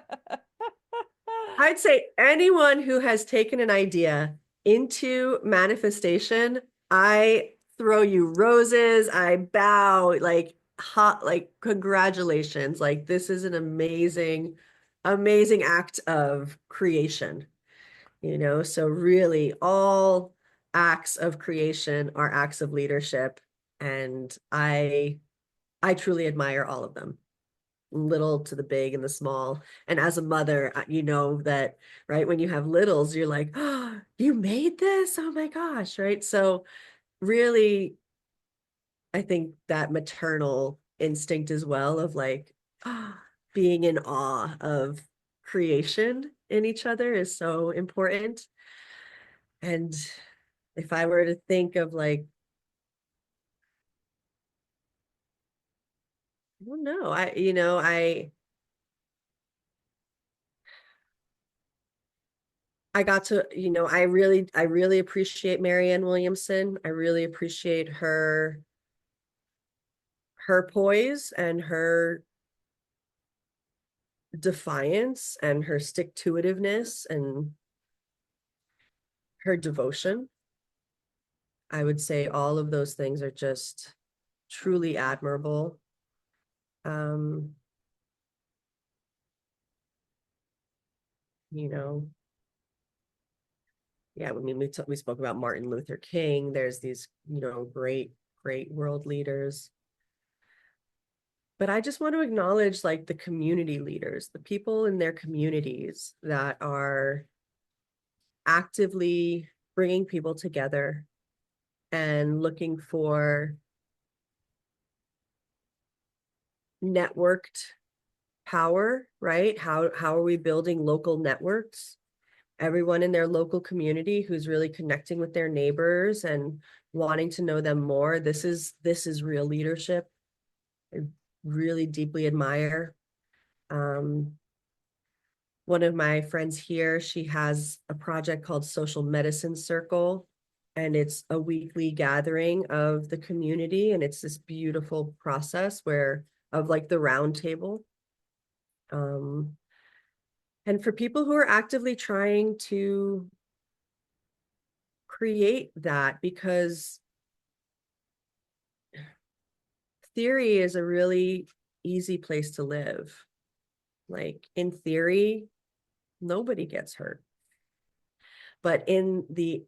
I'd say anyone who has taken an idea into manifestation, I throw you roses, I bow, like hot, like congratulations. Like this is an amazing, amazing act of creation, So really all acts of creation are acts of leadership. And I truly admire all of them, little to the big and the small. And as a mother, you know that, right? When you have littles, you're like, oh, you made this? Oh my gosh, right? So really, I think that maternal instinct as well of like being in awe of creation in each other is so important. And if I were to think of like, I don't know, I got to, I really appreciate Marianne Williamson. I really appreciate her poise and her defiance and her stick-to-itiveness and her devotion. I would say all of those things are just truly admirable. Um, you know, yeah, I mean, we spoke about Martin Luther King. There's these, great world leaders. But I just want to acknowledge like the community leaders, the people in their communities that are actively bringing people together and looking for networked power, right? How are we building local networks? Everyone in their local community who's really connecting with their neighbors and wanting to know them more. This is real leadership. I really deeply admire. Um, One of my friends here, she has a project called Social Medicine Circle, and it's a weekly gathering of the community, and it's this beautiful process where of like the round table. Um, and for people who are actively trying to create that, because theory is a really easy place to live. Like in theory, nobody gets hurt. But in the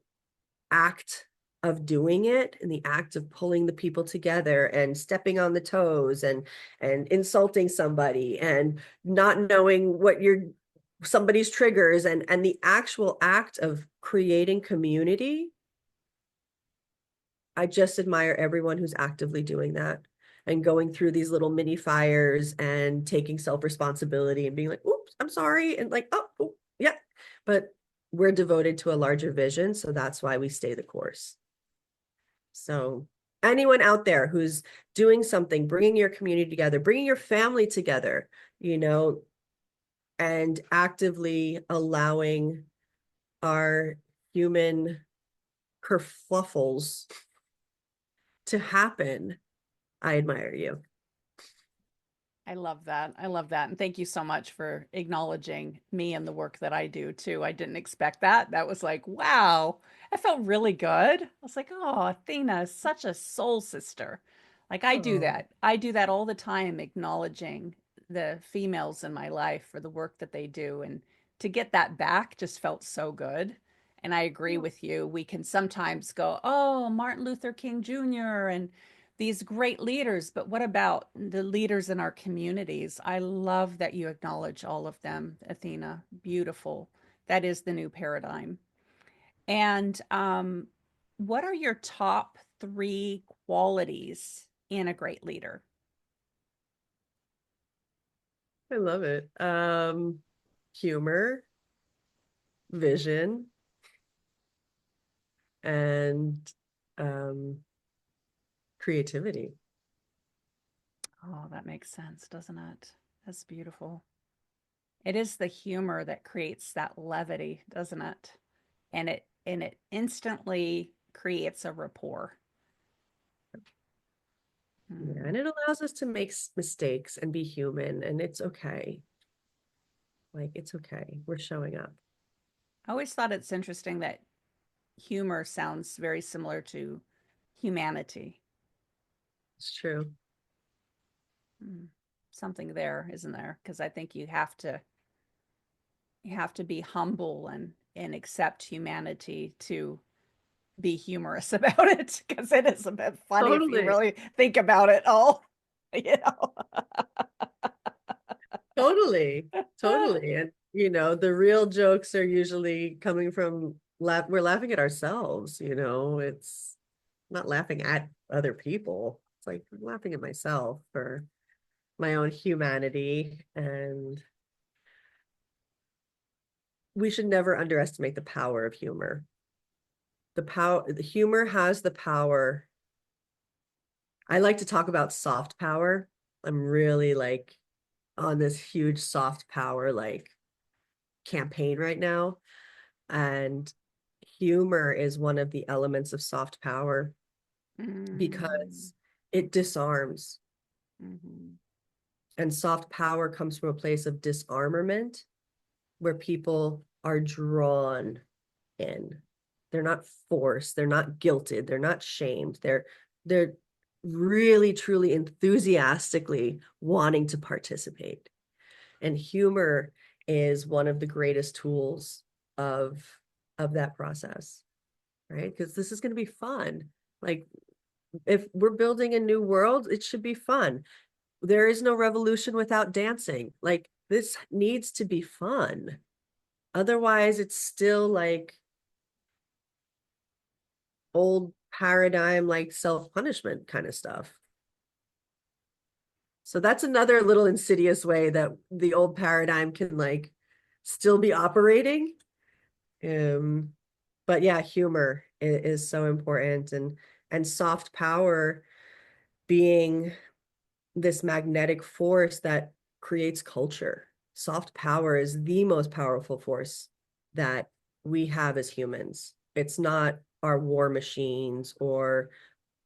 act of doing it, in the act of pulling the people together and stepping on the toes and insulting somebody and not knowing what your somebody's triggers and the actual act of creating community, I just admire everyone who's actively doing that and going through these little mini fires and taking self-responsibility and being like, oops, I'm sorry. And like, oh, yeah. But we're devoted to a larger vision. So that's why we stay the course. So anyone out there who's doing something, bringing your community together, bringing your family together, and actively allowing our human kerfluffles to happen, I admire you. I love that. I love that. And thank you so much for acknowledging me and the work that I do too. I didn't expect that. That was like, wow. I felt really good. I was like, oh, Athena is such a soul sister. Like I do Oh, that. I do that all the time, acknowledging the females in my life for the work that they do. And to get that back just felt so good. And I agree with you. We can sometimes go, oh, Martin Luther King Jr. and these great leaders, but what about the leaders in our communities? I love that you acknowledge all of them, Athena. Beautiful. That is the new paradigm. And what are your top three qualities in a great leader? I love it. Humor, vision, and um, creativity. Oh, that makes sense, doesn't it? That's beautiful. It is the humor that creates that levity, doesn't it? And it instantly creates a rapport. Yeah, Hmm. and it allows us to make mistakes and be human, and it's okay. Like, it's okay. We're showing up. I always thought it's interesting that humor sounds very similar to humanity. It's true. Hmm. Something there, isn't there? Because I think you have to be humble and accept humanity to be humorous about it because it is a bit funny if you Totally. really think about it all, you know. Totally. Totally. And the real jokes are usually coming from we're laughing at ourselves, it's not laughing at other people. It's like I'm laughing at myself for my own humanity and we should never underestimate the power of humor. The humor has the power. I like to talk about soft power. I'm really like on this huge soft power like campaign right now. And humor is one of the elements of soft power Mm, because it disarms. mhm, And soft power comes from a place of disarmament where people are drawn in. They're not forced, they're not guilted, they're not shamed. They're really truly enthusiastically wanting to participate. And humor is one of the greatest tools of that process, right? Because this is going to be fun. Like if we're building a new world, it should be fun. There is no revolution without dancing. Like this needs to be fun. Otherwise, it's still like old paradigm, like self-punishment kind of stuff. So that's another little insidious way that the old paradigm can like still be operating. Um, but yeah, humor is so important, and soft power being this magnetic force that creates culture. Soft power is the most powerful force that we have as humans. It's not our war machines or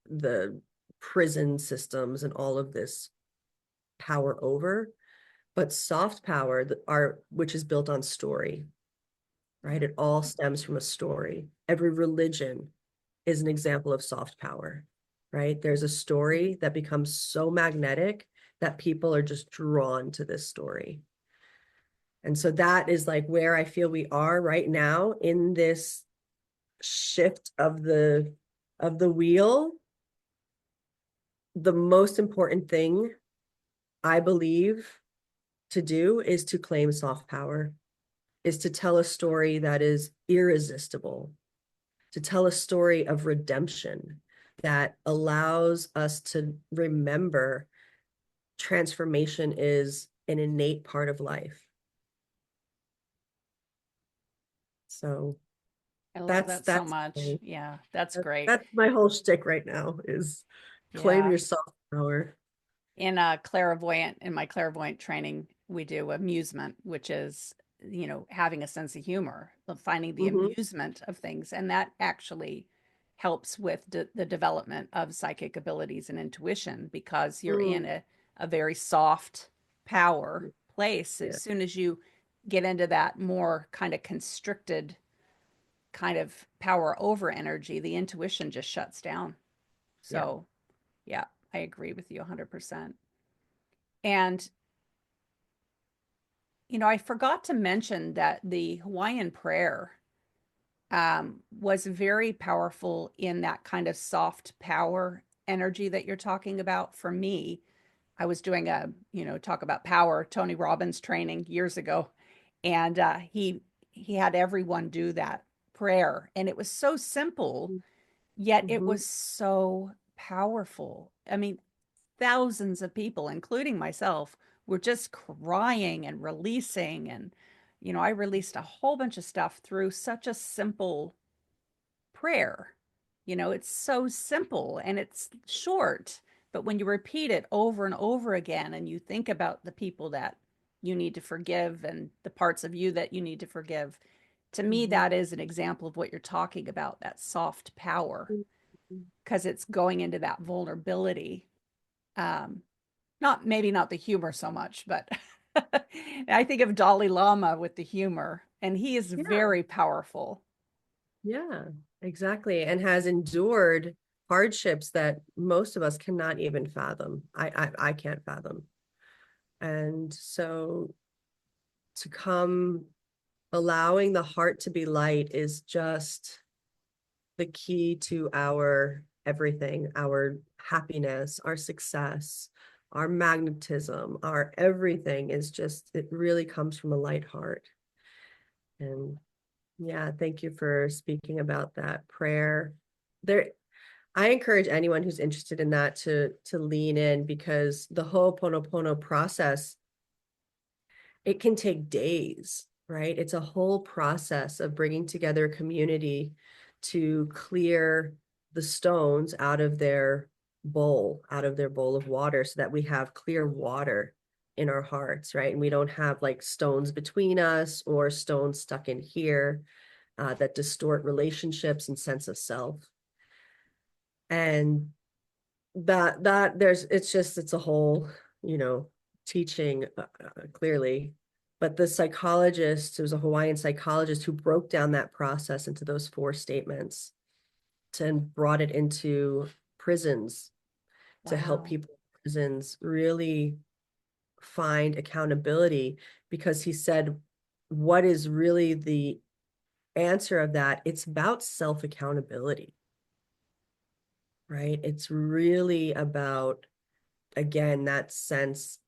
the prison systems and all of this power over, but soft power, which is built on story, right? It all stems from a story. Every religion is an example of soft power, right? There's a story that becomes so magnetic that people are just drawn to this story. And so that is like where I feel we are right now in this shift of the wheel. The most important thing I believe to do is to claim soft power, is to tell a story that is irresistible, to tell a story of redemption that allows us to remember transformation is an innate part of life. So I love that's that so that's much. Yeah, that's great. that's my whole shtick right now is claim Yeah. your soft power. In my clairvoyant training, we do amusement, which is, having a sense of humor, finding the Mm-hmm. amusement of things. And that actually helps with the development of psychic abilities and intuition because you're in Mm. a very soft power place. Yeah, As soon as you get into that more kind of constricted kind of power over energy, the intuition just shuts down. yeah. So, yeah, I agree with you 100%. And I forgot to mention that the Hawaiian prayer was very powerful in that kind of soft power energy that you're talking about. For me, I was doing talk about power, Tony Robbins training years ago, and he had everyone do that prayer, and it was so simple, yet it Mm-hmm. was so powerful. I mean, thousands of people, including myself, were just crying and releasing. And, I released a whole bunch of stuff through such a simple prayer. It's so simple and it's short, but when you repeat it over and over again and you think about the people that you need to forgive and the parts of you that you need to forgive, to me, Mm-hmm. that is an example of what you're talking about, that soft power, Mm-hmm. because it's going into that vulnerability. Um, not maybe not the humor so much, but I think of Dalai Lama with the humor, and he is Yeah, very powerful. yeah, exactly. And has endured hardships that most of us cannot even fathom. I can't fathom. And so to come allowing the heart to be light is just the key to our everything, our happiness, our success, our magnetism, our everything is just, it really comes from a light heart. And yeah, thank you for speaking about that prayer. There, I encourage anyone who's interested in that to lean in because the Ho'oponopono process, it can take days. right? It's a whole process of bringing together a community to clear the stones out of their bowl of water, so that we have clear water in our hearts, right? And we don't have like stones between us or stones stuck in here that distort relationships and sense of self. And there's it's a whole, you know, teaching clearly. But the psychologist, it was a Hawaiian psychologist who broke down that process into those four statements and brought it into prisons to help Wow. people in prisons really find accountability, because he said, what is really the answer of that? It's about self accountability, right? It's really about, again, that sense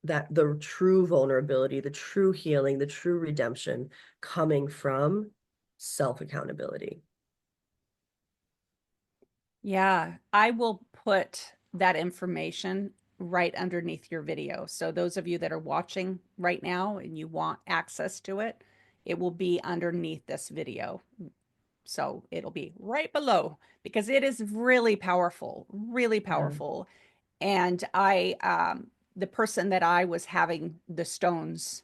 that the true vulnerability, the true healing, the true redemption coming from self accountability. Yeah, I will put that information right underneath your video. So those of you that are watching right now and you want access to it, it will be underneath this video. So it'll be right below because it is really powerful, really Yeah. powerful. And the person that I was having the stones,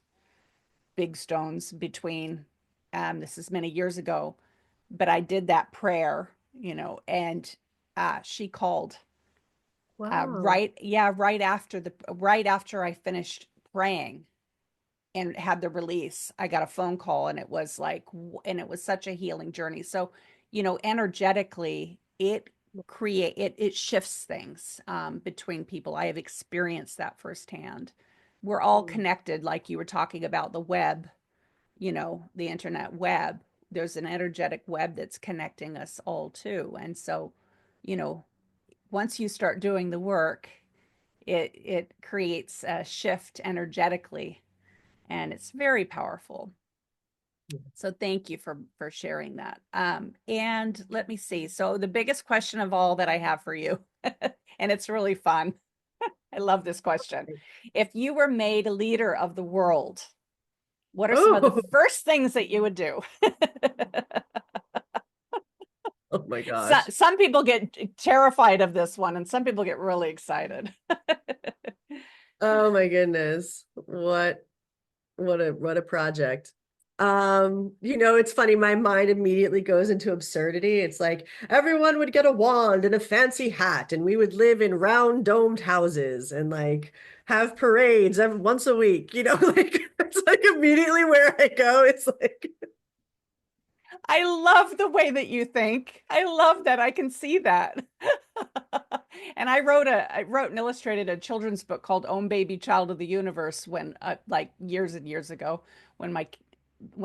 big stones between, this is many years ago, but I did that prayer, and she called Wow. right, yeah, right after I finished praying and had the release. I got a phone call, and it was like, and it was such a healing journey. So, energetically, it shifts things between people. I have experienced that firsthand. We're all Mm. connected, like you were talking about the web, the internet web. There's an energetic web that's connecting us all too. And so, you know, once you start doing the work, it creates a shift energetically, and it's very powerful. So thank you for sharing that. And let me see. So the biggest question of all that I have for you, and it's really fun. I love this question. If you were made a leader of the world, what are some of the Oh, first things that you would do? oh my So, gosh. some people get terrified of this one, and some people get really excited. Oh my goodness. What a project. It's funny, my mind immediately goes into absurdity. It's like everyone would get a wand and a fancy hat, and we would live in round domed houses and like have parades once a week, like it's like immediately where I go. It's like, I love the way that you think. I love that. I can see that. And I wrote and illustrated a children's book called Own Baby Child of the Universe when like years and years ago when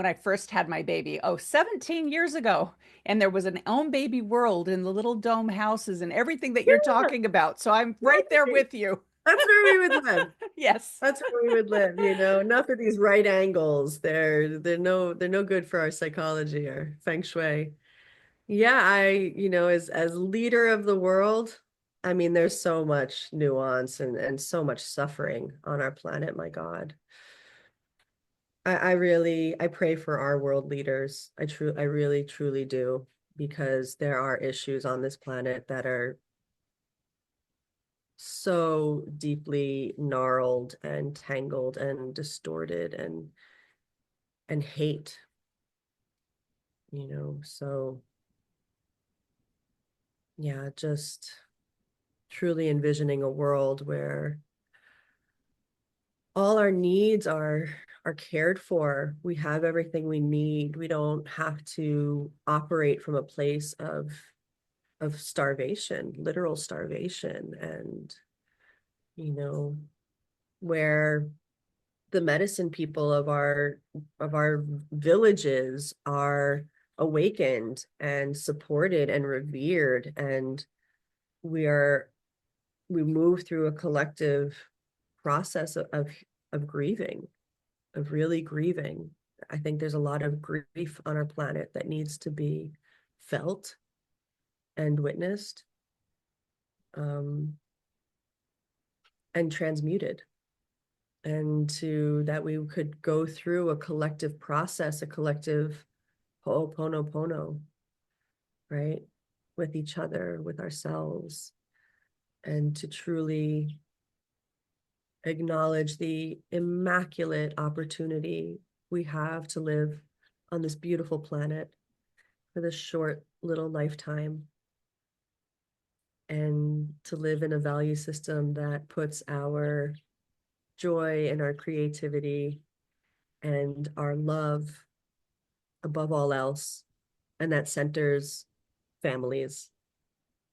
I first had my baby. Oh, 17 years ago. And there was an Own Baby world in the little dome houses and everything that you're yeah, talking about. So I'm right there right. with you. That's where we would live. Yes. That's where we would live, Enough of these right angles. They're no good for our psychology or feng shui. Yeah, as leader of the world, I mean, there's so much nuance and so much suffering on our planet, my God. I pray for our world leaders. I really truly do, because there are issues on this planet that are so deeply gnarled and tangled and distorted and hate, so yeah, just truly envisioning a world where all our needs are cared for. We have everything we need. We don't have to operate from a place of starvation, literal starvation, and you know where the medicine people of our villages are awakened and supported and revered, and we are we move through a collective process of grieving, of really grieving. I think there's a lot of grief on our planet that needs to be felt and witnessed, um, and transmuted. and to that we could go through a collective process, a collective ho'oponopono, right? With each other, with ourselves, and to truly acknowledge the immaculate opportunity we have to live on this beautiful planet for this short little lifetime, and to live in a value system that puts our joy and our creativity and our love above all else, and that centers families,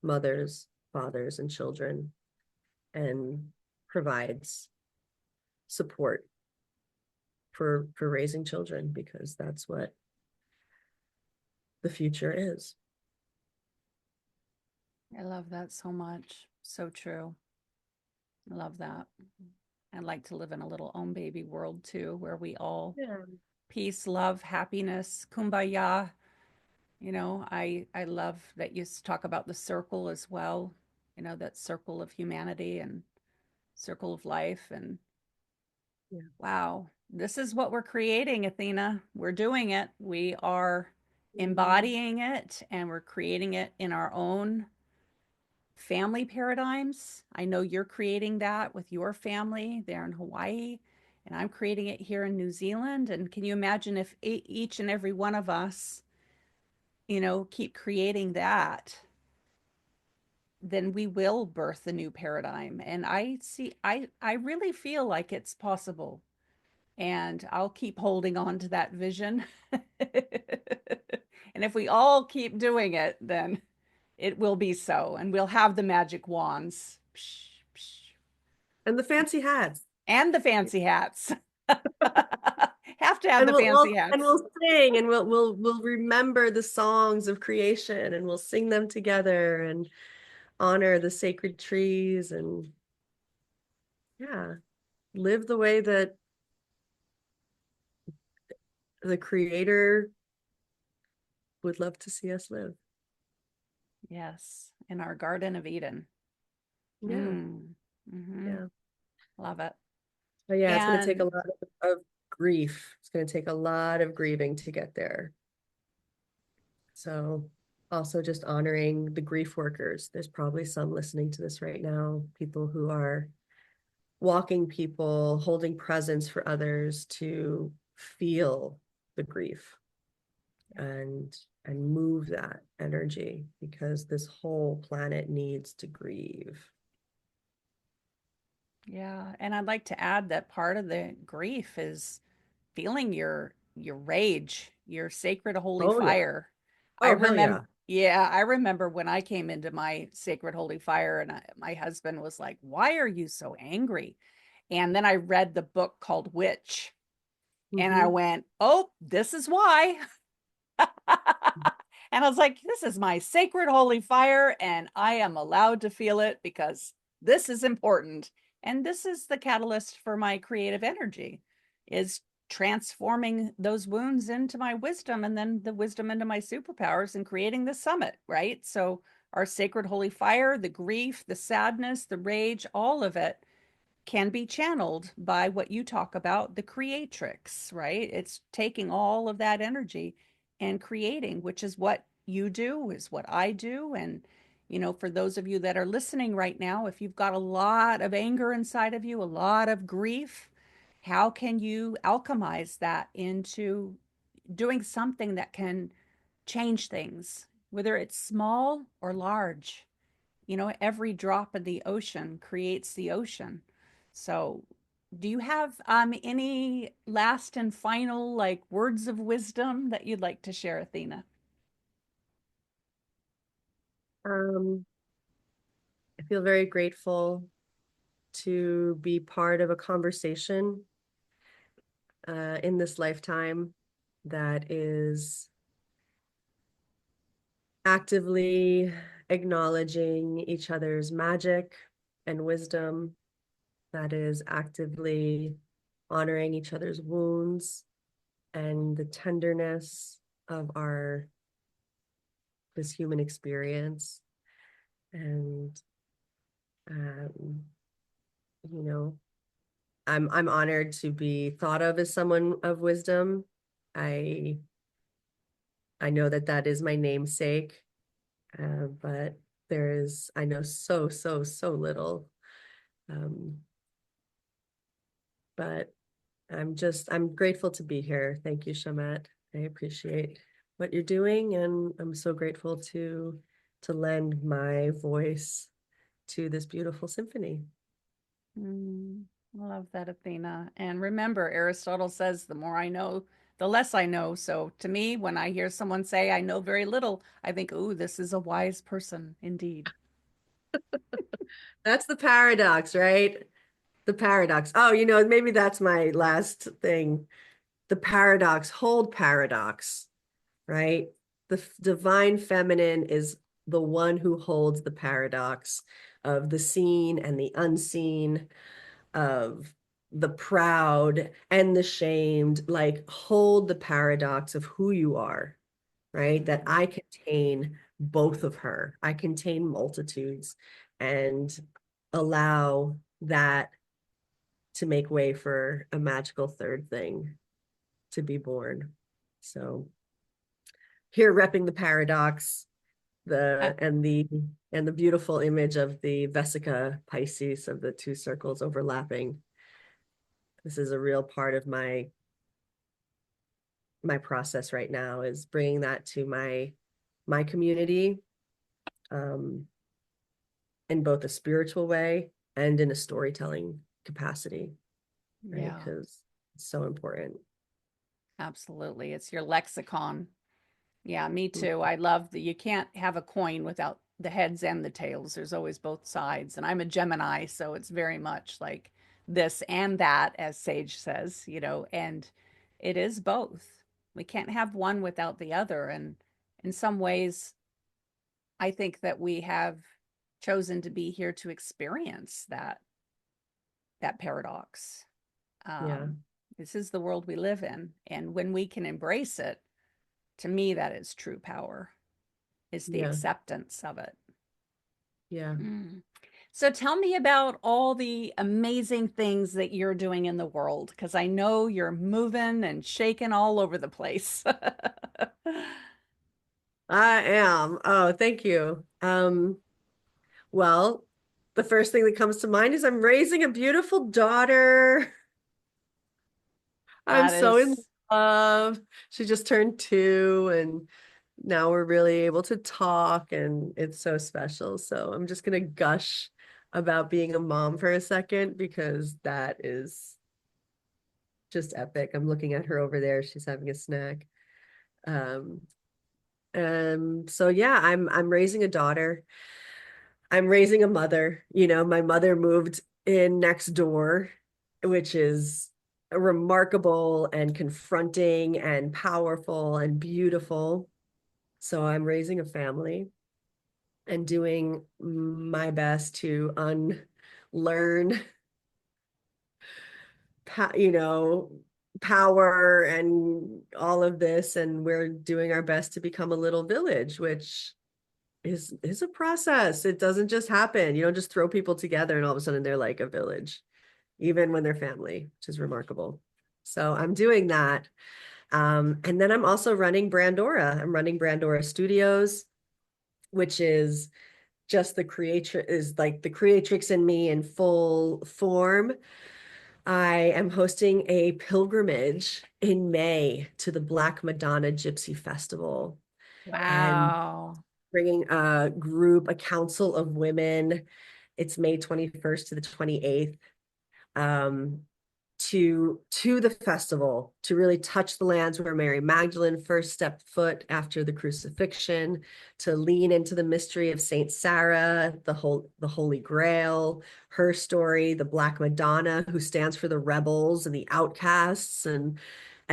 mothers, fathers, and children, and provides support for raising children, because that's what the future is. I love that so much. So true. I love that. I'd like to live in a little own baby world too, where we all Yeah. peace, love, happiness, kumbaya. I love that you talk about the circle as well. That circle of humanity and circle of life. And Yeah. wow, this is what we're creating, Athena. We're doing it. We are Mhm. embodying it and we're creating it in our own family paradigms. I know you're creating that with your family there in Hawaii, and I'm creating it here in New Zealand. And can you imagine if each and every one of us, keep creating that, then we will birth a new paradigm. And I really feel like it's possible. And I'll keep holding on to that vision. And if we all keep doing it, then it will be so. And we'll have the magic wands. Psh, psh. And the fancy hats. And the fancy hats. Have to have And the we'll fancy all and hats. we'll sing, and we'll remember the songs of creation, and we'll sing them together and honor the sacred trees, and yeah, live the way that the creator would love to see us live. Yes, in our Garden of Eden. Yeah. Mm. Hmm. Yeah. Love it. But yeah, it's going to take a And lot of grief. It's going to take a lot of grieving to get there. So also just honoring the grief workers. There's probably some listening to this right now, people who are walking people, holding presence for others to feel the grief and move that energy, because this whole planet needs to grieve. yeah, and I'd like to add that part of the grief is feeling your rage, your sacred holy Oh yeah. fire. I Oh hell remember, yeah. yeah, I remember when I came into my sacred holy fire, and my husband was like, "Why are you so angry?" And then I read the book called Witch, and I Mm-hmm. went, "Oh, this is why." And I was like, this is my sacred holy fire, and I am allowed to feel it because this is important. And this is the catalyst for my creative energy, is transforming those wounds into my wisdom and then the wisdom into my superpowers and creating the summit, right? So our sacred holy fire, the grief, the sadness, the rage, all of it can be channeled by what you talk about, the creatrix, right? It's taking all of that energy and creating, which is what you do, is what I do. And, for those of you that are listening right now, if you've got a lot of anger inside of you, a lot of grief, how can you alchemize that into doing something that can change things, whether it's small or large? Every drop in the ocean creates the ocean. So, do you have any last and final like words of wisdom that you'd like to share, Athena? um I feel very grateful to be part of a conversation in this lifetime that is actively acknowledging each other's magic and wisdom, that is actively honoring each other's wounds and the tenderness of our this human experience, and um, you know I'm honored to be thought of as someone of wisdom. I I know that that is my namesake, but I know so little. Um, but I'm grateful to be here. Thank you, Schamet. I appreciate what you're doing, and I'm so grateful to lend my voice to this beautiful symphony. Mm, I love that, Athena. And remember, Aristotle says, the more I know, the less I know. So to me, when I hear someone say, I know very little, I think, ooh, this is a wise person indeed. That's the paradox, right? The paradox. Oh, maybe that's my last thing. The paradox, hold paradox, right? The divine feminine is the one who holds the paradox of the seen and the unseen, of the proud and the shamed. Like, hold the paradox of who you are, right? That Mhm. I contain both of her. I contain multitudes, and allow that to make way for a magical third thing to be born. So here, repping the paradox, Uh, the beautiful image of the Vesica Pisces of the two circles overlapping. This is a real part of my process right now, is bringing that to my community, um, in both a spiritual way and in a storytelling capacity, right? yeah, Because it's so important. absolutely. It's your lexicon. Yeah, me too. I love that you can't have a coin without the heads and the tails. There's always both sides. And I'm a Gemini, so it's very much like this and that, as Sage says, and it is both. We can't have one without the other. And in some ways, I think that we have chosen to be here to experience that paradox. Yeah, Um, this is the world we live in, and when we can embrace it, to me, that is true power. Is the yeah, acceptance of it. yeah. Mm. So tell me about all the amazing things that you're doing in the world, because I know you're moving and shaking all over the place. I am. Oh, thank you. Well, the first thing that comes to mind is I'm raising a beautiful daughter. I'm That so in is, love. She just turned 2, and now we're really able to talk, and it's so special. So I'm just gonna gush about being a mom for a second, because that is just epic. I'm looking at her over there. She's having a snack. Um, so yeah, I'm raising a daughter. I'm raising a mother. My mother moved in next door, which is remarkable and confronting and powerful and beautiful. So I'm raising a family and doing my best to unlearn, power and all of this. And we're doing our best to become a little village, which is a process. It doesn't just happen. You don't just throw people together and all of a sudden they're like a village, even when they're family, which is remarkable. So I'm doing that. And then I'm also running Brandora. I'm running Brandora Studios, which is just the creatrix, is like the creatrix in me in full form. I am hosting a pilgrimage in May to the Black Madonna Gypsy Festival, and wow. bringing a council of women. It's May 21st to the 28th, um, to the festival, to really touch the lands where Mary Magdalene first stepped foot after the crucifixion, to lean into the mystery of Saint Sarah, the Holy Grail, her story, the Black Madonna, who stands for the rebels and the outcasts, and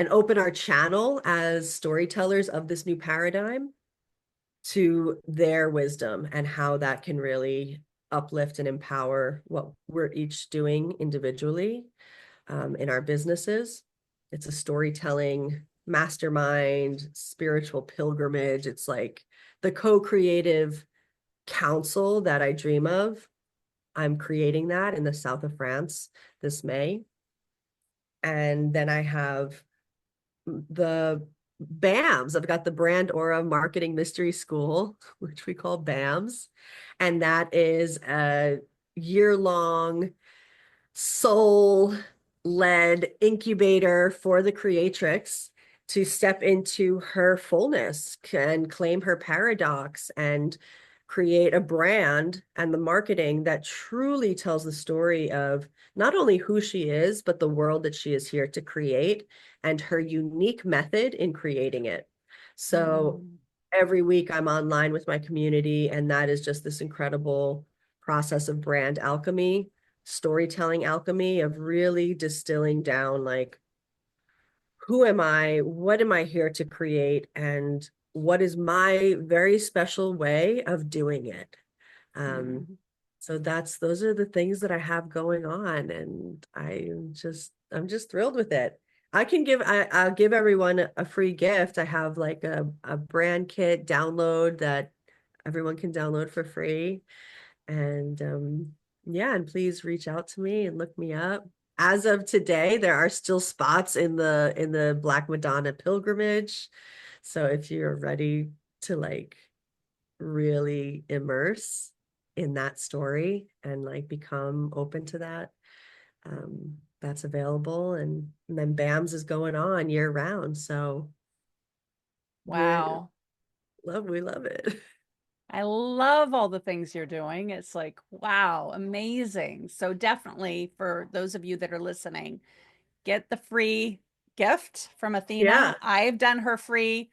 open our channel as storytellers of this new paradigm to their wisdom, and how that can really uplift and empower what we're each doing individually, in our businesses. It's a storytelling mastermind, spiritual pilgrimage. It's like the co-creative council that I dream of. I'm creating that in the south of France this May. And then I have the BAMS. I've got the Brand Aura Marketing Mystery School, which we call BAMS. And that is a year-long soul-led incubator for the Creatrix to step into her fullness and claim her paradox and create a brand and the marketing that truly tells the story of not only who she is, but the world that she is here to create and her unique method in creating it. So Mm, every week I'm online with my community, and that is just this incredible process of brand alchemy, storytelling alchemy, of really distilling down like, who am I? What am I here to create? And what is my very special way of doing it? Um, mm. so those are the things that I have going on, and I'm just thrilled with it. I'll give everyone a free gift. I have like a brand kit download that everyone can download for free. And yeah, and please reach out to me and look me up. As of today, there are still spots in the Black Madonna pilgrimage. So if you're ready to like really immerse in that story and like become open to that, that's available. And then BAMS is going on year round. So we're Wow. we love it. I love all the things you're doing. It's like, wow, amazing. So definitely for those of you that are listening, get the free gift from Yeah. Athena. I've done her free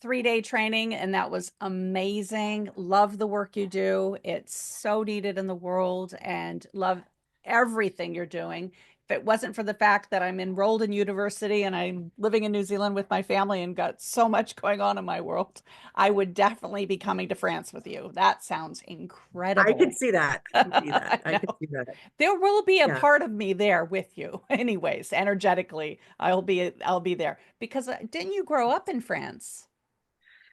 3-day training, and that was amazing. Love the work you do. It's so needed in the world, and love everything you're doing. If it wasn't for the fact that I'm enrolled in university and I'm living in New Zealand with my family and got so much going on in my world, I would definitely be coming to France with you. That sounds I could incredible. see that. I could see that. I I could know. see that. There will be a Yeah. part of me there with you. Anyways, energetically, I'll be there because didn't you grow up in France?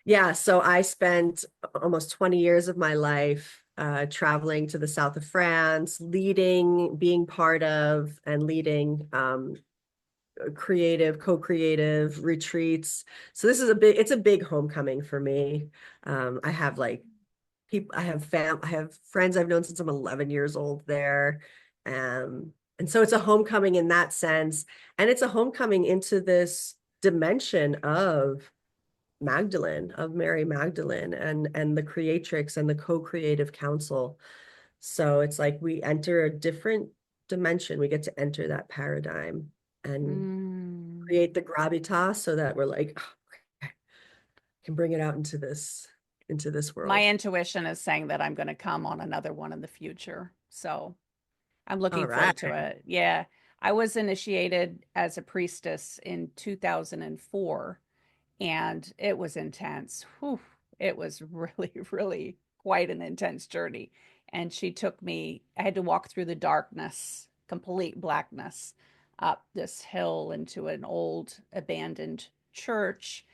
Yeah, so I spent almost 20 years of my life traveling to the south of France, leading, being part of, and leading creative, co-creative retreats. So it's a big homecoming for me. I have like I have friends I've known since I'm 11 years old there. And so it's a homecoming in that sense. And it's a homecoming into this dimension of Magdalene, of Mary Magdalene, and the Creatrix and the co-creative council. So it's like we enter a different dimension. We get to enter that paradigm and Mm. create the gravitas so that we're like, oh, okay, can bring it out into this My world. intuition is saying that I'm going to come on another one in the future. So I'm All looking right. forward to it. Yeah. I was initiated as a priestess in 2004, and it was intense. Whew. It was really, really quite an intense journey. And she took me, I had to walk through the darkness, complete blackness, up this hill into an old abandoned church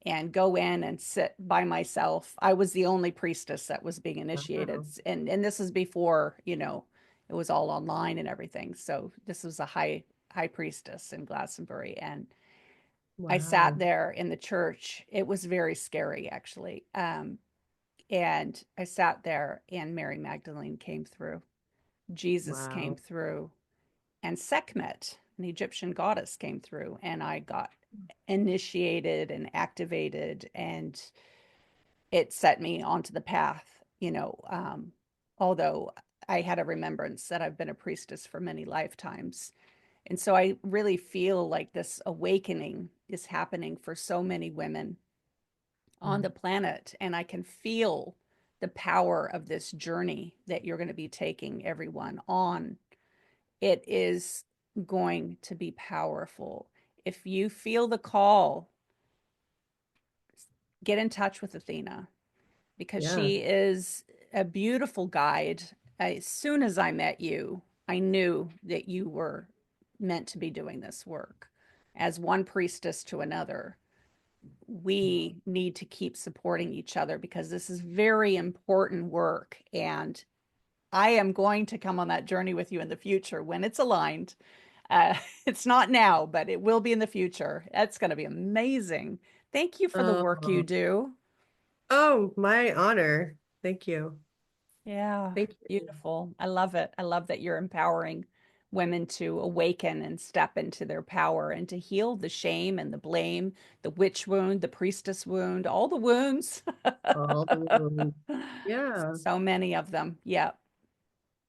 and go in and sit by myself. I was the only priestess that was being initiated. Wow. And this is before, it was all online and everything. So this was a high priestess in Glastonbury. And I sat Wow. there in the church. It was very scary, actually. And I sat there, and Mary Magdalene came through. Jesus came Wow. through, and Sekhmet, an Egyptian goddess, came through, and I got initiated and activated, and it set me onto the path. Although I had a remembrance that I've been a priestess for many lifetimes. And so I really feel like this awakening is happening for so many women on the planet. And I can feel the power of this journey that you're going to be taking everyone on. It is going to be powerful. If you feel the call, get in touch with Athena because Yeah. she is a beautiful guide. As soon as I met you, I knew that you were meant to be doing this work. As one priestess to another, we need to keep supporting each other because this is very important work. And I am going to come on that journey with you in the future when it's aligned. It's not now, but it will be in the future. That's going to be amazing. Thank you for the work you Oh, do. oh, my honor. Thank you. Yeah, Thank you. beautiful. I love it. I love that you're empowering women to awaken and step into their power and to heal the shame and the blame, the witch wound, the priestess wound, all the wounds. All the wounds. Yeah, So many of them. Yep.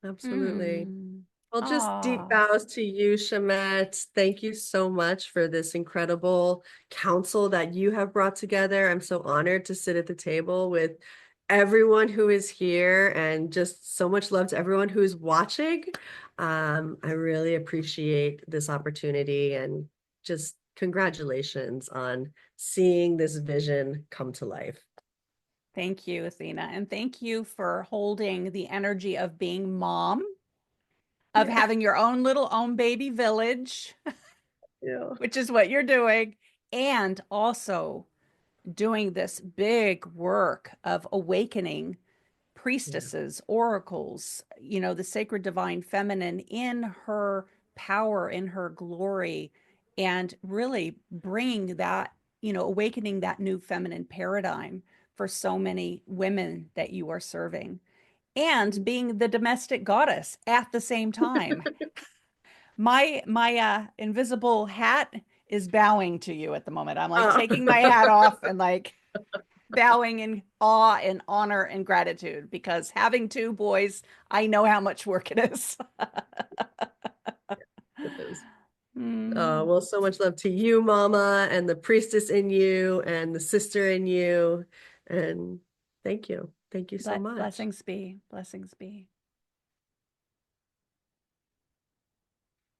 absolutely. Mm. Well, just deep Ah, bows to you, Schamet. Thank you so much for this incredible council that you have brought together. I'm so honored to sit at the table with everyone who is here and just so much love to everyone who is watching. I really appreciate this opportunity and just congratulations on seeing this vision come to life. thank you, Athena. And thank you for holding the energy of being mom, of Yeah. having your own little own baby village, Yeah. which is what you're doing, and also doing this big work of awakening Yeah. priestesses, oracles, the sacred divine feminine in her power, in her glory, and really bringing that, awakening that new feminine paradigm for so many women that you are serving, and being the domestic goddess at the same time. My invisible hat is bowing to you at the moment. I'm like Oh. taking my hat off and like bowing in awe and honor and gratitude because having two boys, I know how much work it is. It is. Mm, Well, so much love to you, Mama, and the priestess in you, and the sister in you. And thank you. Thank you so much. blessings be, blessings be.